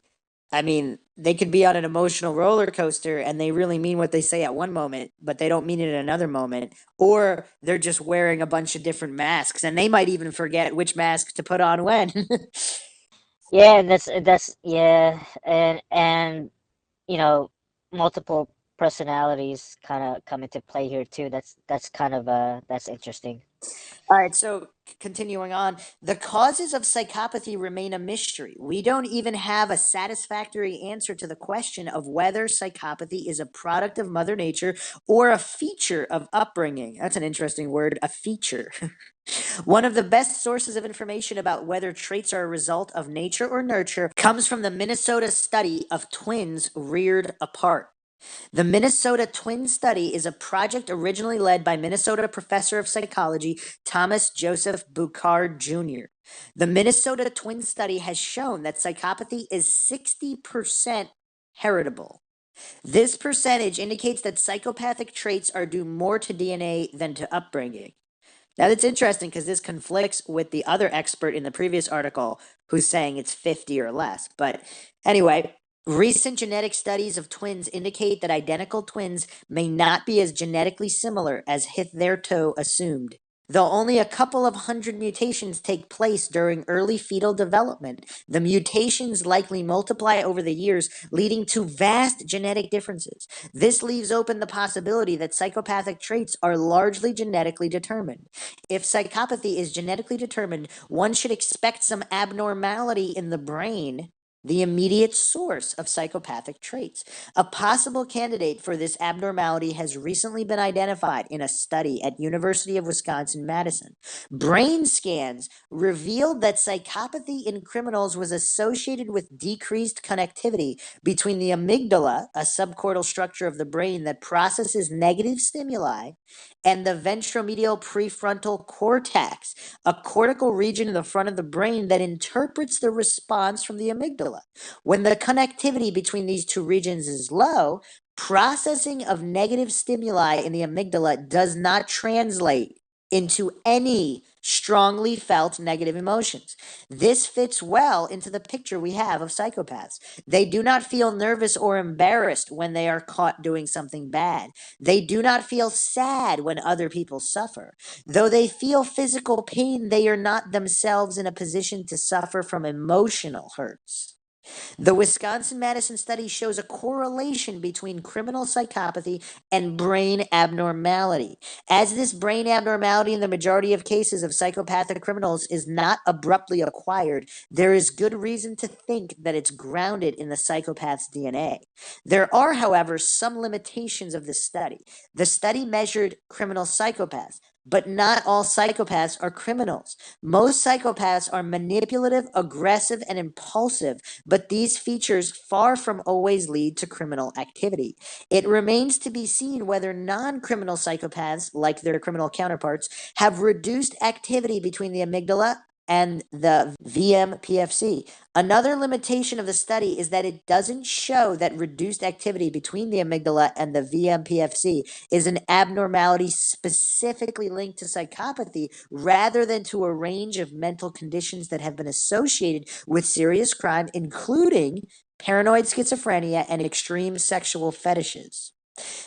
I mean, they could be on an emotional roller coaster and they really mean what they say at one moment, but they don't mean it at another moment. Or they're just wearing a bunch of different masks and they might even forget which mask to put on when. Yeah, and that's yeah, and you know, multiple personalities kind of come into play here too. That's kind of that's interesting. All right, so continuing on, the causes of psychopathy remain a mystery. We don't even have a satisfactory answer to the question of whether psychopathy is a product of Mother Nature or a feature of upbringing. That's an interesting word, a feature. One of the best sources of information about whether traits are a result of nature or nurture comes from the Minnesota study of twins reared apart. The Minnesota Twin Study is a project originally led by Minnesota professor of psychology Thomas Joseph Boucard Jr. The Minnesota Twin Study has shown that psychopathy is 60% heritable. This percentage indicates that psychopathic traits are due more to DNA than to upbringing. Now that's interesting because this conflicts with the other expert in the previous article who's saying it's 50 or less. But anyway, recent genetic studies of twins indicate that identical twins may not be as genetically similar as hitherto assumed. Though only a couple of hundred mutations take place during early fetal development, the mutations likely multiply over the years, leading to vast genetic differences. This leaves open the possibility that psychopathic traits are largely genetically determined. If psychopathy is genetically determined, one should expect some abnormality in the brain, the immediate source of psychopathic traits. A possible candidate for this abnormality has recently been identified in a study at University of Wisconsin-Madison. Brain scans revealed that psychopathy in criminals was associated with decreased connectivity between the amygdala, a subcortical structure of the brain that processes negative stimuli, and the ventromedial prefrontal cortex, a cortical region in the front of the brain that interprets the response from the amygdala. When the connectivity between these two regions is low, processing of negative stimuli in the amygdala does not translate into any strongly felt negative emotions. This fits well into the picture we have of psychopaths. They do not feel nervous or embarrassed when they are caught doing something bad. They do not feel sad when other people suffer. Though they feel physical pain, they are not themselves in a position to suffer from emotional hurts. The Wisconsin-Madison study shows a correlation between criminal psychopathy and brain abnormality. As this brain abnormality in the majority of cases of psychopathic criminals is not abruptly acquired, there is good reason to think that it's grounded in the psychopath's DNA. There are, however, some limitations of this study. The study measured criminal psychopaths, but not all psychopaths are criminals. Most psychopaths are manipulative, aggressive, and impulsive, but these features far from always lead to criminal activity. It remains to be seen whether non-criminal psychopaths, like their criminal counterparts, have reduced activity between the amygdala and the VMPFC. Another limitation of the study is that it doesn't show that reduced activity between the amygdala and the VMPFC is an abnormality specifically linked to psychopathy rather than to a range of mental conditions that have been associated with serious crime, including paranoid schizophrenia and extreme sexual fetishes.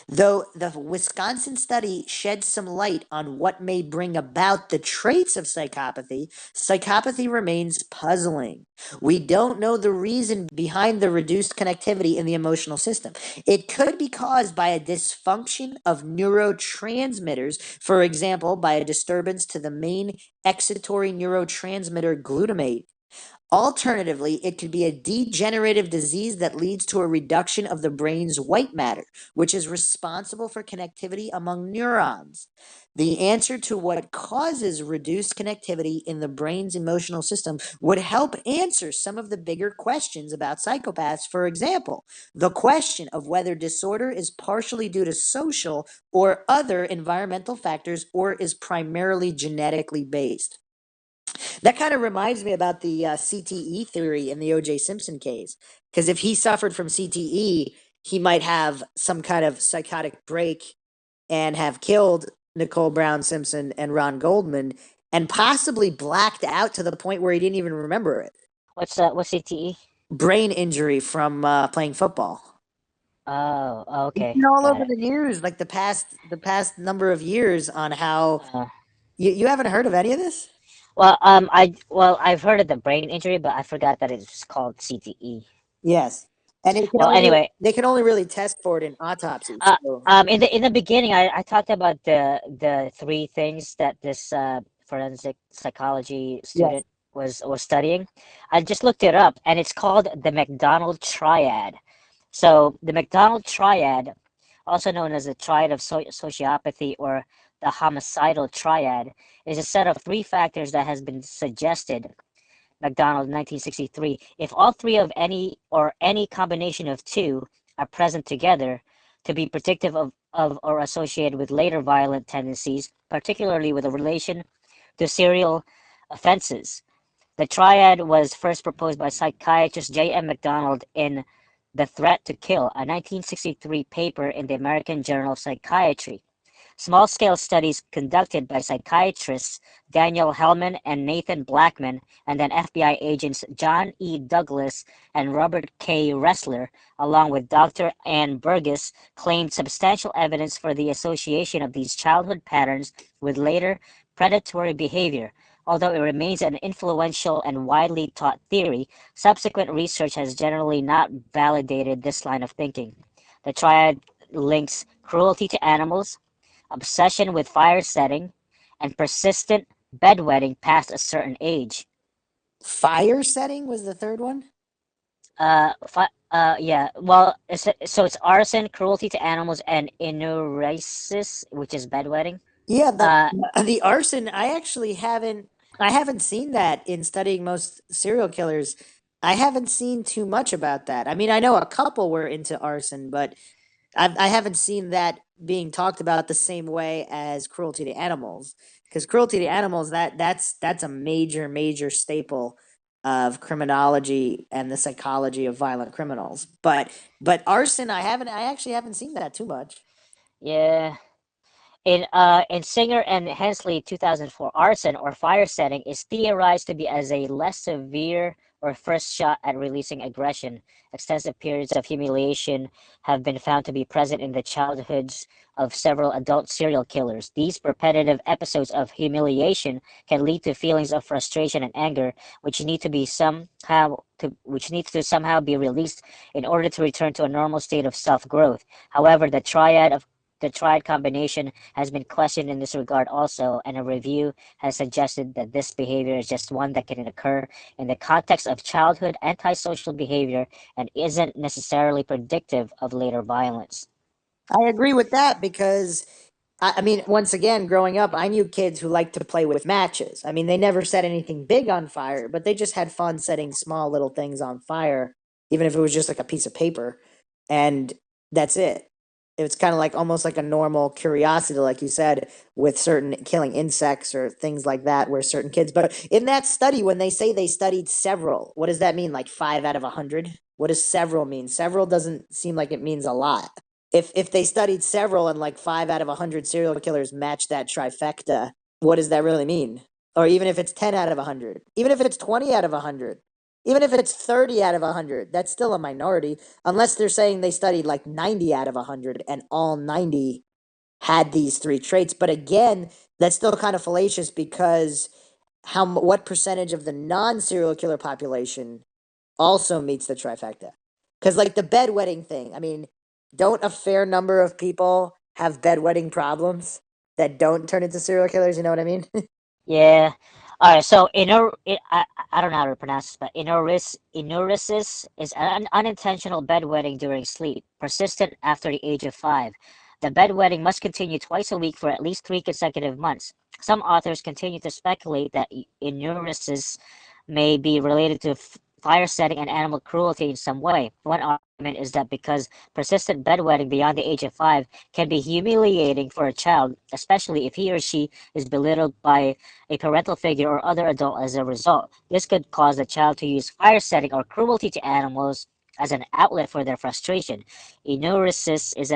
Though the Wisconsin study sheds some light on what may bring about the traits of psychopathy, psychopathy remains puzzling. We don't know the reason behind the reduced connectivity in the emotional system. It could be caused by a dysfunction of neurotransmitters, for example, by a disturbance to the main excitatory neurotransmitter glutamate. Alternatively, it could be a degenerative disease that leads to a reduction of the brain's white matter, which is responsible for connectivity among neurons. The answer to what causes reduced connectivity in the brain's emotional system would help answer some of the bigger questions about psychopaths. For example, the question of whether disorder is partially due to social or other environmental factors or is primarily genetically based. That kind of reminds me about the CTE theory in the O.J. Simpson case. Because if he suffered from CTE, he might have some kind of psychotic break and have killed Nicole Brown Simpson and Ron Goldman and possibly blacked out to the point where he didn't even remember it. What's CTE? Brain injury from playing football. Oh, It's okay, been all got over it. the news, like the past number of years on how Uh, you haven't heard of any of this? I've heard of the brain injury, but I forgot that it's called CTE. Yes. And Well, anyway, they can only really test for it in autopsy. uh, So in the beginning, I talked about the three things that this forensic psychology yes. student was studying. I just looked it up, and it's called the McDonald Triad. So the McDonald Triad, also known as the triad of sociopathy or the homicidal triad, is a set of three factors that has been suggested. McDonald, 1963. If all three of any or any combination of two are present together, to be predictive of or associated with later violent tendencies, particularly with a relation to serial offenses. The triad was first proposed by psychiatrist J. M. MacDonald in The Threat to Kill, a 1963 paper in the American Journal of Psychiatry. Small-scale studies conducted by psychiatrists Daniel Hellman and Nathan Blackman, and then FBI agents John E. Douglas and Robert K. Ressler, along with Dr. Ann Burgess, claimed substantial evidence for the association of these childhood patterns with later predatory behavior. Although it remains an influential and widely taught theory, subsequent research has generally not validated this line of thinking. The triad links cruelty to animals, obsession with fire setting, and persistent bedwetting past a certain age. Fire setting was the third one? Yeah. Well, so it's arson, cruelty to animals, and enuresis, which is bedwetting. Yeah, Uh, the arson, I haven't seen that in studying most serial killers. I haven't seen too much about that. I mean, I know a couple were into arson, but I haven't seen that being talked about the same way as cruelty to animals. Because cruelty to animals, that's a major staple of criminology and the psychology of violent criminals. But arson, I actually haven't seen that too much. yeah. In Singer and Hensley 2004, arson or fire setting is theorized to be as a less severe or first shot at releasing aggression. Extensive periods of humiliation have been found to be present in the childhoods of several adult serial killers. These repetitive episodes of humiliation can lead to feelings of frustration and anger, which needs to somehow be released in order to return to a normal state of self-growth. However, the triad combination has been questioned in this regard also, and a review has suggested that this behavior is just one that can occur in the context of childhood antisocial behavior and isn't necessarily predictive of later violence. I agree with that because I mean, once again, growing up, I knew kids who liked to play with matches. I mean, they never set anything big on fire, but they just had fun setting small little things on fire, even if it was just like a piece of paper. And that's it. It's kind of like almost like a normal curiosity, like you said, with certain killing insects or things like that, where certain kids. But in that study, when they say they studied several, what does that mean? Like 5 out of 100? What does several mean? Several doesn't seem like it means a lot. If they studied several and like 5 out of 100 serial killers match that trifecta, what does that really mean? Or even if it's 10 out of 100, even if it's 20 out of 100, even if it's 30 out of 100, that's still a minority. Unless they're saying they studied like 90 out of 100 and all 90 had these three traits. But again, that's still kind of fallacious because what percentage of the non serial killer population also meets the trifecta? Because like the bedwetting thing, I mean, don't a fair number of people have bedwetting problems that don't turn into serial killers? You know what I mean? Yeah. All right. So I don't know how to pronounce this, but enuresis is an unintentional bedwetting during sleep, persistent after the age of 5. The bedwetting must continue twice a week for at least 3 consecutive months. Some authors continue to speculate that enuresis may be related to fire setting and animal cruelty in some way. One argument is that because persistent bedwetting beyond the age of 5 can be humiliating for a child, especially if he or she is belittled by a parental figure or other adult as a result. This could cause the child to use fire setting or cruelty to animals as an outlet for their frustration. Enuresis is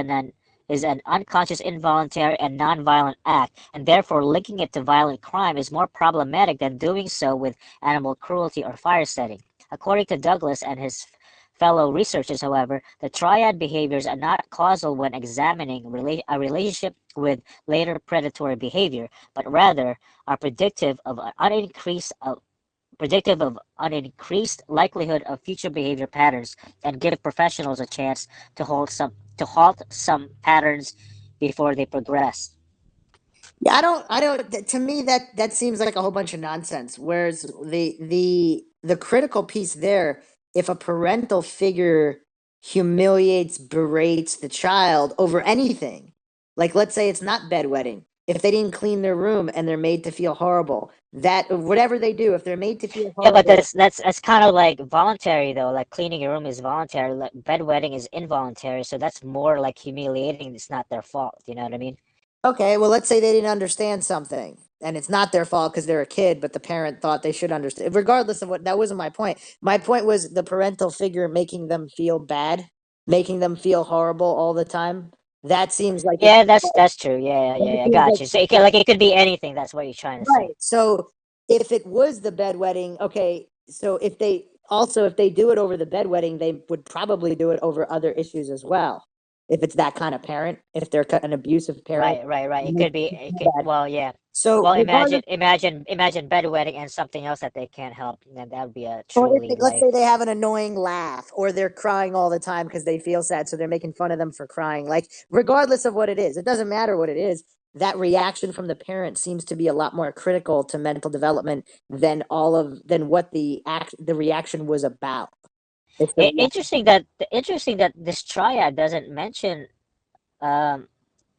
an unconscious, involuntary, and nonviolent act, and therefore linking it to violent crime is more problematic than doing so with animal cruelty or fire setting. According to Douglas and his fellow researchers, however, the triad behaviors are not causal when examining a relationship with later predatory behavior, but rather are predictive of an increased likelihood of future behavior patterns and give professionals a chance to halt some patterns before they progress. Yeah, I don't. To me, that seems like a whole bunch of nonsense. Whereas the critical piece there, if a parental figure humiliates, berates the child over anything, like let's say it's not bedwetting, if they didn't clean their room and they're made to feel horrible, that whatever they do, if they're made to feel Yeah, but horrible, that's kind of like voluntary though. Like cleaning your room is voluntary. Like bedwetting is involuntary, so that's more like humiliating. It's not their fault. You know what I mean? okay, well, let's say they didn't understand something and it's not their fault because they're a kid, but the parent thought they should understand. Regardless of what, that wasn't my point. My point was the parental figure making them feel bad, making them feel horrible all the time. That seems like it's Yeah, that's true. Yeah. I seems got like you. So it can, like it could be anything. That's what you're trying to right. say. So if it was the bedwetting, okay. So if they do it over the bedwetting, they would probably do it over other issues as well. If it's that kind of parent, if they're an abusive parent, Right. It make could be. them It do could. that. Well, yeah. So Well, regardless, imagine bedwetting and something else that they can't help. And that would be a or if truly let's say like. they have an annoying laugh, or they're crying all the time because they feel sad, so they're making fun of them for crying. Like regardless of what it is, it doesn't matter what it is. That reaction from the parent seems to be a lot more critical to mental development than what the reaction was about. It's the Interesting that this triad doesn't mention um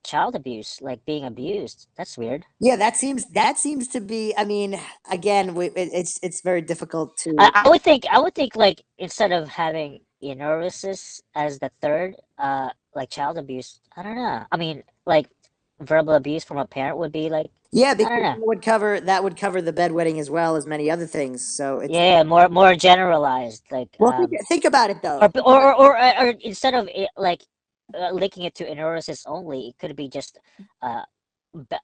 child abuse, like being abused. That's weird. yeah, that seems to be. I mean, again, it's very difficult to. I would think like instead of having neurosis as the third, like child abuse. I don't know. I mean, like verbal abuse from a parent would be like, Yeah, I because don't know. that would cover the bedwetting as well as many other things. So it's Yeah, more generalized, like well, think about it though. Think about or instead of it, like linking it to neurosis only, it could be just uh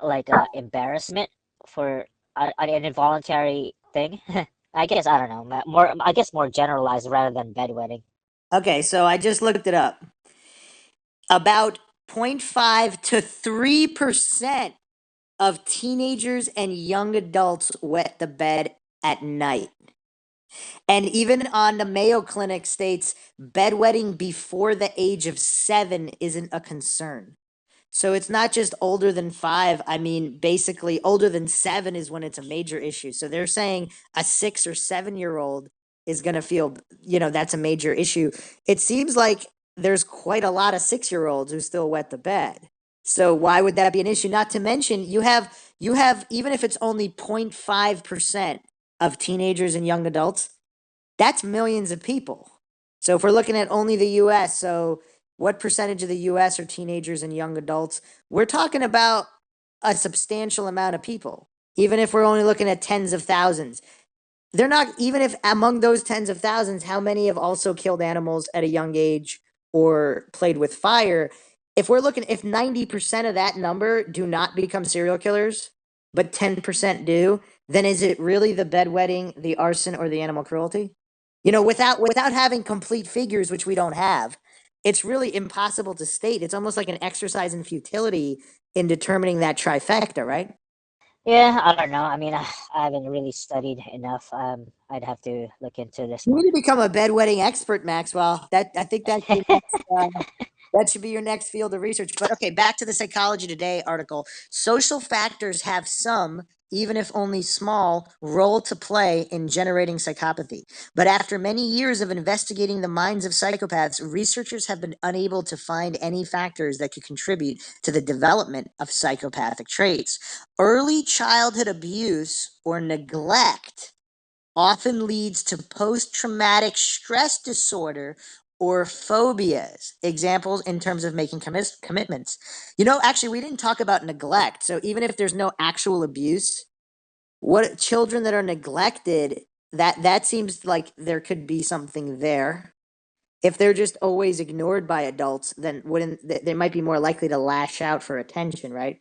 like embarrassment for an involuntary thing. I guess I don't know. More I guess more generalized rather than bedwetting. okay, so I just looked it up. About 0.5 to 3% of teenagers and young adults wet the bed at night. And even on the Mayo Clinic states bedwetting before the age of 7 isn't a concern. So it's not just older than 5. I mean, basically, older than 7 is when it's a major issue. So they're saying a 6 or 7 year old is going to feel, that's a major issue. It seems like there's quite a lot of 6 year olds who still wet the bed. So why would that be an issue? Not to mention, you have even if it's only 0.5% of teenagers and young adults, that's millions of people. So if we're looking at only the US, so what percentage of the US are teenagers and young adults? We're talking about a substantial amount of people. Even if we're only looking at tens of thousands, they're not, even if among those tens of thousands, how many have also killed animals at a young age or played with fire? If 90% of that number do not become serial killers, but 10% do, then is it really the bedwetting, the arson, or the animal cruelty? Without having complete figures, which we don't have, it's really impossible to state. It's almost like an exercise in futility in determining that trifecta, right? Yeah, I don't know. I mean, I haven't really studied enough. I'd have to look into this You more. need to become a bedwetting expert, Maxwell. I think that should be your next field of research. But okay, back to the Psychology Today article. Social factors have some, even if only small, role to play in generating psychopathy. But after many years of investigating the minds of psychopaths, researchers have been unable to find any factors that could contribute to the development of psychopathic traits. Early childhood abuse or neglect often leads to post-traumatic stress disorder or phobias. Examples in terms of making commitments. Actually, we didn't talk about neglect. So even if there's no actual abuse, what children that are neglected, that seems like there could be something there. If they're just always ignored by adults, then wouldn't they might be more likely to lash out for attention, right?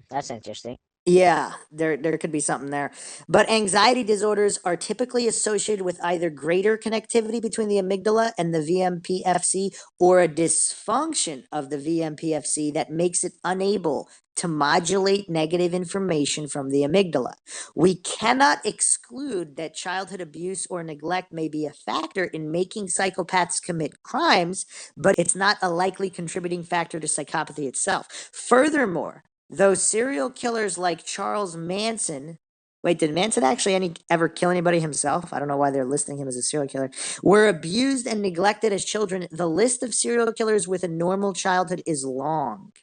That's interesting. Yeah, there could be something there. But anxiety disorders are typically associated with either greater connectivity between the amygdala and the VMPFC or a dysfunction of the VMPFC that makes it unable to modulate negative information from the amygdala. We cannot exclude that childhood abuse or neglect may be a factor in making psychopaths commit crimes, but it's not a likely contributing factor to psychopathy itself. Furthermore, those serial killers like Charles Manson, wait, did Manson actually ever kill anybody himself? I don't know why they're listing him as a serial killer. Were abused and neglected as children. The list of serial killers with a normal childhood is long.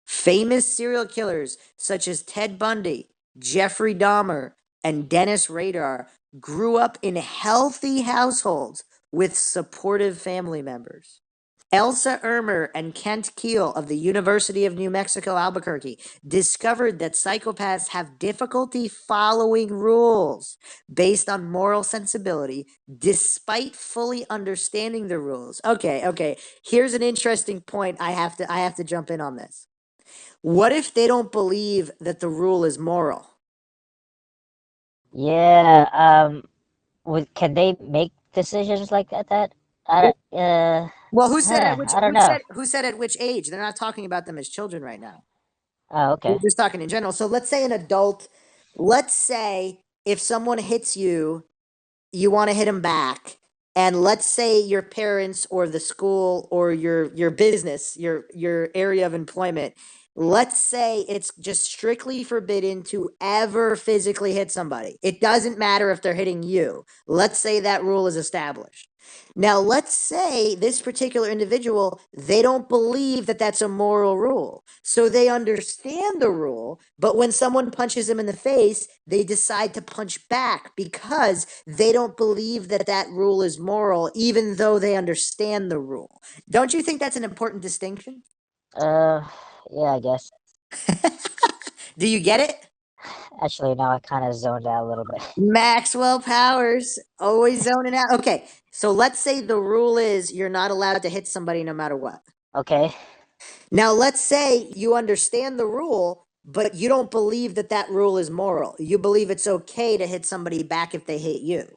Famous serial killers such as Ted Bundy, Jeffrey Dahmer, and Dennis Rader grew up in healthy households with supportive family members. Elsa Ermer and Kent Keel of the University of New Mexico, Albuquerque, discovered that psychopaths have difficulty following rules based on moral sensibility, despite fully understanding the rules. Okay. Here's an interesting point. I have to jump in on this. What if they don't believe that the rule is moral? Yeah. Can they make decisions like that? I Well, who said at which I don't know. who said at which age? They're not talking about them as children right now. Oh, We're okay. just talking in general. So let's say an adult, let's say if someone hits you, you want to hit them back. And let's say your parents or the school or your business, your area of employment, let's say it's just strictly forbidden to ever physically hit somebody. It doesn't matter if they're hitting you. Let's say that rule is established. Now, let's say this particular individual, they don't believe that that's a moral rule. So they understand the rule, but when someone punches them in the face, they decide to punch back because they don't believe that that rule is moral, even though they understand the rule. Don't you think that's an important distinction? Uh, yeah, I guess. Do you get it? Actually, now I kind of zoned out a little bit. Maxwell Powers, always zoning out. Okay, so let's say the rule is you're not allowed to hit somebody no matter what. Okay. Now, let's say you understand the rule, but you don't believe that that rule is moral. You believe it's okay to hit somebody back if they hit you.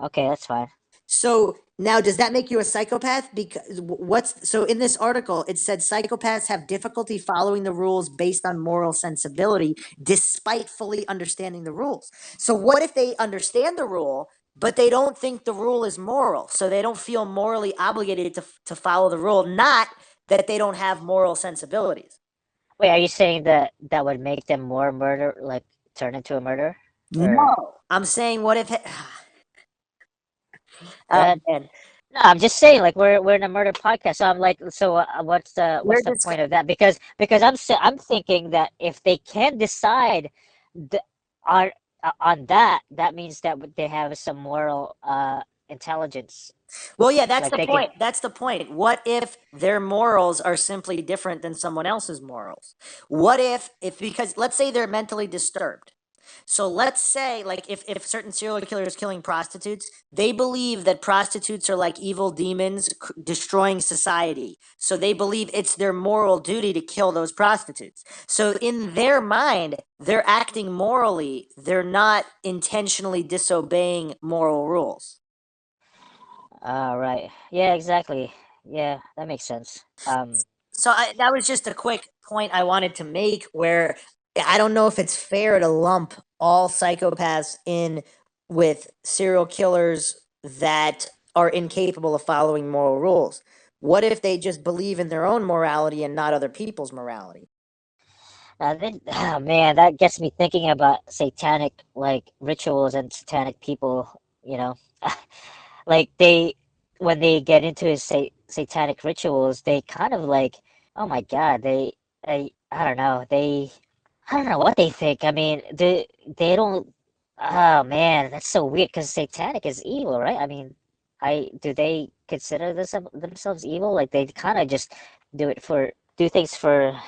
Okay, that's fine. So now, does that make you a psychopath? Because what's so in this article, it said psychopaths have difficulty following the rules based on moral sensibility, despite fully understanding the rules. So, what if they understand the rule, but they don't think the rule is moral? So they don't feel morally obligated to follow the rule, not that they don't have moral sensibilities. Wait, are you saying that that would make them more murder, like turn into a murderer? Or No, I'm saying, what if? Oh uh, man, no, I'm just saying, like we're in a murder podcast, so I'm like, so we're what's the just point of that? Because I'm thinking that if they can decide the, on on that, that means that they have some moral intelligence. well, yeah, that's Like the they can, point. That's the point. What if their morals are simply different than someone else's morals? What if because let's say they're mentally disturbed. So let's say, like, if certain serial killers killing prostitutes, they believe that prostitutes are like evil demons destroying society. So they believe it's their moral duty to kill those prostitutes. So in their mind, they're acting morally. They're not intentionally disobeying moral rules. right, yeah, exactly, yeah, that makes sense. So that was just a quick point I wanted to make where I don't know if it's fair to lump all psychopaths in with serial killers that are incapable of following moral rules. What if they just believe in their own morality and not other people's morality? Then, oh man, that gets me thinking about satanic like rituals and satanic people, you know. Like they when they get into his satanic rituals, they kind of like, oh my God, I don't know, I don't know what they think. I mean, they don't. Oh man, that's so weird because satanic is evil, right? I mean, I do they consider themselves evil? Like they kind of just do things for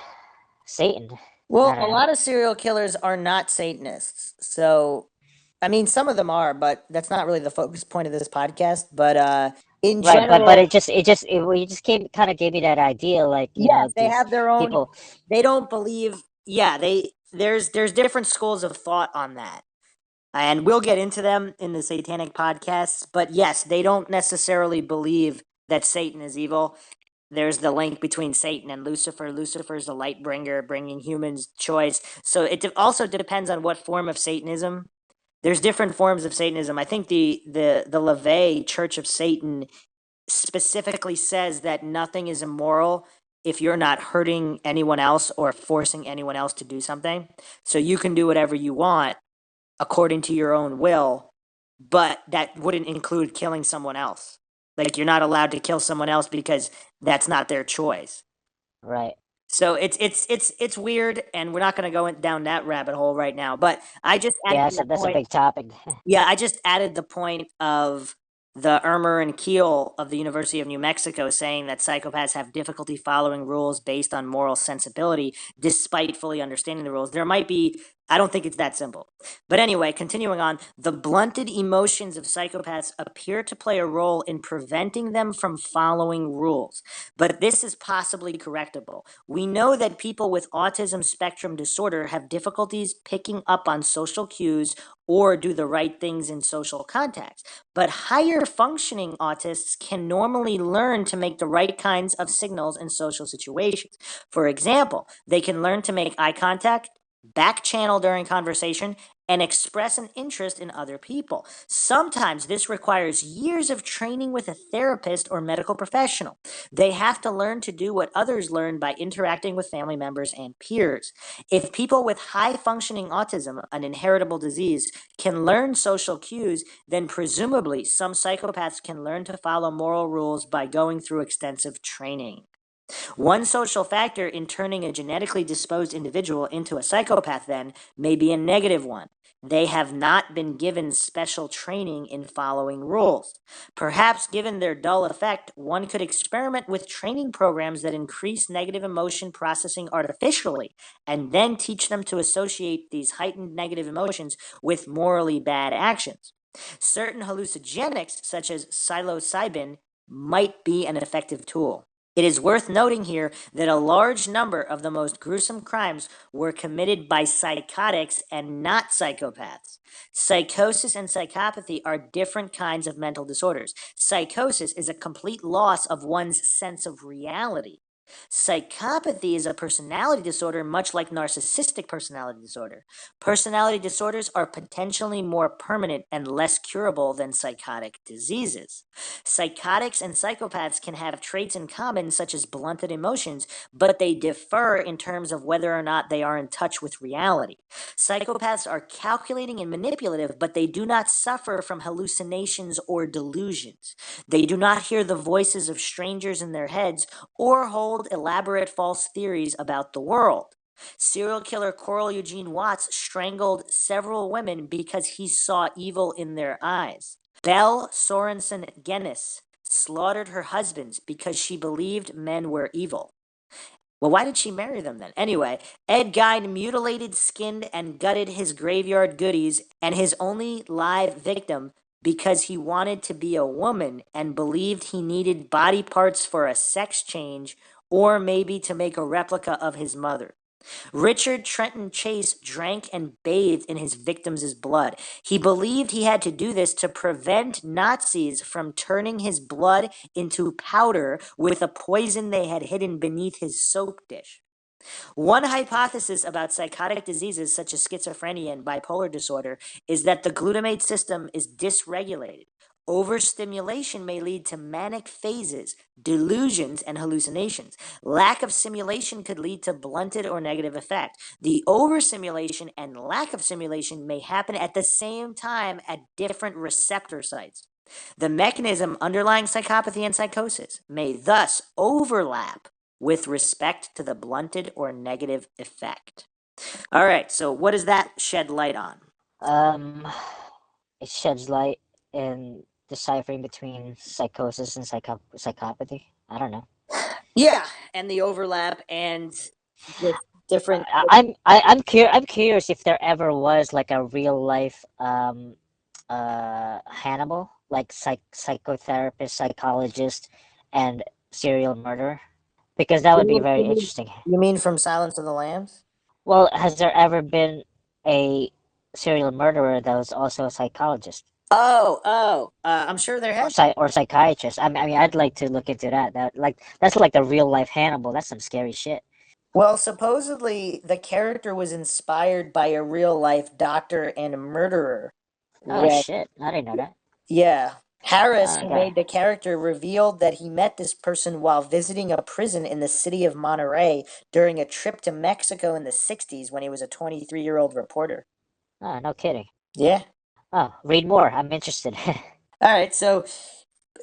Satan. I Well, a don't know. lot of serial killers are not Satanists. So, I mean, some of them are, but that's not really the focus point of this podcast. But in Right, but general, well, you just came kind of gave me that idea, like you yes, know they these have their own. people. They don't believe. Yeah, there's different schools of thought on that, and we'll get into them in the satanic podcasts. But yes, they don't necessarily believe that Satan is evil. There's the link between Satan and Lucifer. Lucifer's the light bringer, bringing humans choice. So it also depends on what form of Satanism. There's different forms of Satanism. I think the LaVey Church of Satan specifically says that nothing is immoral if you're not hurting anyone else or forcing anyone else to do something. So you can do whatever you want according to your own will, but that wouldn't include killing someone else. Like you're not allowed to kill someone else because that's not their choice. Right. So it's weird, and we're not going to go down that rabbit hole right now. But I just added Yeah, the that's a point. big topic. Yeah, I just added the point of the Irmer and Keel of the University of New Mexico saying that psychopaths have difficulty following rules based on moral sensibility, despite fully understanding the rules. There might be, I don't think it's that simple. But anyway, continuing on, the blunted emotions of psychopaths appear to play a role in preventing them from following rules. But this is possibly correctable. We know that people with autism spectrum disorder have difficulties picking up on social cues or do the right things in social contexts. But higher functioning autists can normally learn to make the right kinds of signals in social situations. For example, they can learn to make eye contact, back channel during conversation, and express an interest in other people. Sometimes this requires years of training with a therapist or medical professional. They have to learn to do what others learn by interacting with family members and peers. If people with high functioning autism, an inheritable disease, can learn social cues, then presumably some psychopaths can learn to follow moral rules by going through extensive training. One social factor in turning a genetically disposed individual into a psychopath, then, may be a negative one. They have not been given special training in following rules. Perhaps, given their dull effect, one could experiment with training programs that increase negative emotion processing artificially, and then teach them to associate these heightened negative emotions with morally bad actions. Certain hallucinogenics, such as psilocybin, might be an effective tool. It is worth noting here that a large number of the most gruesome crimes were committed by psychotics and not psychopaths. Psychosis and psychopathy are different kinds of mental disorders. Psychosis is a complete loss of one's sense of reality. Psychopathy is a personality disorder, much like narcissistic personality disorder. Personality disorders are potentially more permanent and less curable than psychotic diseases. Psychotics and psychopaths can have traits in common, such as blunted emotions, but they differ in terms of whether or not they are in touch with reality. Psychopaths are calculating and manipulative, but they do not suffer from hallucinations or delusions. They do not hear the voices of strangers in their heads or hold elaborate false theories about the world. Serial killer Coral Eugene Watts strangled several women because he saw evil in their eyes. Belle Sorensen Guinness slaughtered her husbands because she believed men were evil. Well, why did she marry them then? Anyway, Ed Gein mutilated, skinned, and gutted his graveyard goodies and his only live victim because he wanted to be a woman and believed he needed body parts for a sex change or maybe to make a replica of his mother. Richard Trenton Chase drank and bathed in his victims' blood. He believed he had to do this to prevent Nazis from turning his blood into powder with a poison they had hidden beneath his soap dish. One hypothesis about psychotic diseases such as schizophrenia and bipolar disorder is that the glutamate system is dysregulated. Overstimulation may lead to manic phases, delusions, and hallucinations. Lack of simulation could lead to blunted or negative effect. The overstimulation and lack of simulation may happen at the same time at different receptor sites. The mechanism underlying psychopathy and psychosis may thus overlap with respect to the blunted or negative effect. All right, so what does that shed light on? It sheds light in deciphering between psychosis and psychopathy. I don't know. Yeah, and the overlap and the different. I'm curious if there ever was like a real life Hannibal, like psychotherapist, psychologist, and serial murderer, because that You would be mean, very you mean, interesting. you mean from Silence of the Lambs? Well, has there ever been a serial murderer that was also a psychologist I'm sure there or has. psychiatrist? I mean, I'd like to look into that. That's like the real life Hannibal. That's some scary shit. Well, supposedly the character was inspired by a real life doctor and murderer. Oh When, shit! I didn't know that. yeah, Harris, who Okay. made the character, revealed that he met this person while visiting a prison in the city of Monterey during a trip to Mexico in the 60s when he was a 23-year-old reporter. Oh, no kidding. Yeah. Oh, read more. I'm interested. All right, so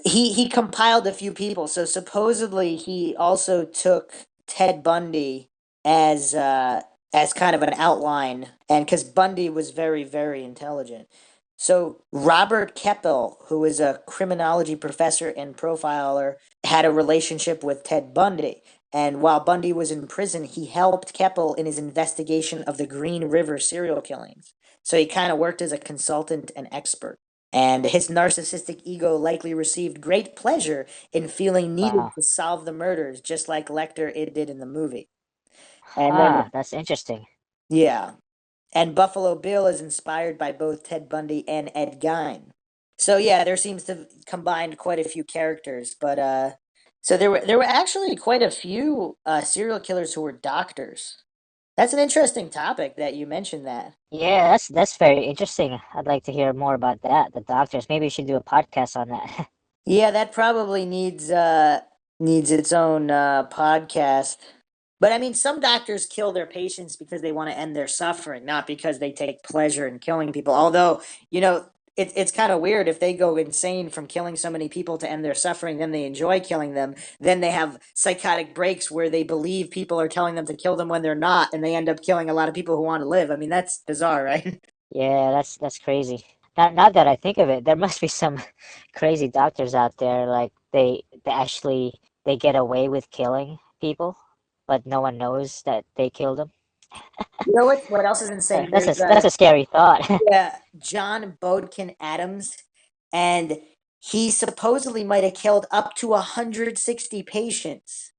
he compiled a few people. So supposedly he also took Ted Bundy as kind of an outline, and because Bundy was very, very intelligent. So Robert Keppel, who is a criminology professor and profiler, had a relationship with Ted Bundy. And while Bundy was in prison, he helped Keppel in his investigation of the Green River serial killings. So he kind of worked as a consultant and expert. And his narcissistic ego likely received great pleasure in feeling needed Wow. to solve the murders, just like Lecter it did in the movie. And then, Ah, that's interesting. yeah. And Buffalo Bill is inspired by both Ted Bundy and Ed Gein. So yeah, there seems to have combined quite a few characters, but so there were actually quite a few serial killers who were doctors. That's an interesting topic that you mentioned that. Yeah, that's very interesting. I'd like to hear more about that. The doctors. Maybe we should do a podcast on that. Yeah, that probably needs its own podcast. But I mean, some doctors kill their patients because they want to end their suffering, not because they take pleasure in killing people. Although, it's kind of weird if they go insane from killing so many people to end their suffering, then they enjoy killing them. Then they have psychotic breaks where they believe people are telling them to kill them when they're not, and they end up killing a lot of people who want to live. I mean, that's bizarre, right? Yeah, that's crazy. Now that I think of it, there must be some crazy doctors out there. Like they actually they get away with killing people, but no one knows that they killed them. You know what else is insane? That's There's that's a scary thought. yeah, John Bodkin Adams, and he supposedly might have killed up to 160 patients,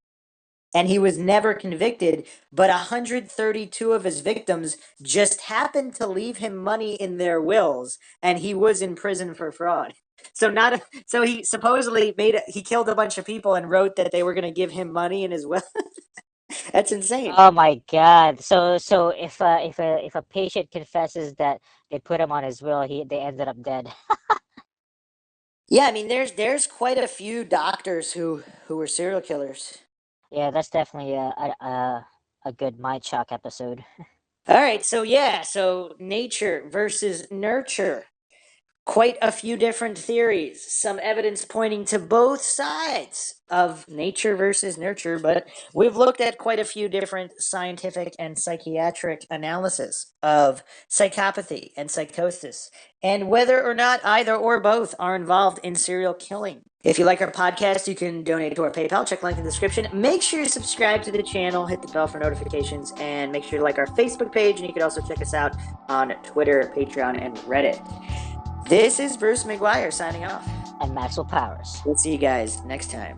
and he was never convicted, but 132 of his victims just happened to leave him money in their wills, and he was in prison for fraud. So not a, so he supposedly he killed a bunch of people and wrote that they were going to give him money in his will. That's insane. Oh my God. So if a patient confesses that they put him on his will, they ended up dead. Yeah, I mean there's quite a few doctors who were serial killers. Yeah, that's definitely a good Mind Shock episode. All right, so yeah, so nature versus nurture. Quite a few different theories, some evidence pointing to both sides of nature versus nurture, but we've looked at quite a few different scientific and psychiatric analysis of psychopathy and psychosis, and whether or not either or both are involved in serial killing. If you like our podcast, you can donate to our PayPal. Check link in the description. Make sure you subscribe to the channel, hit the bell for notifications, and make sure to like our Facebook page. And you can also check us out on Twitter, Patreon, and Reddit. This is Bruce McGuire signing off. And Maxwell Powers. We'll see you guys next time.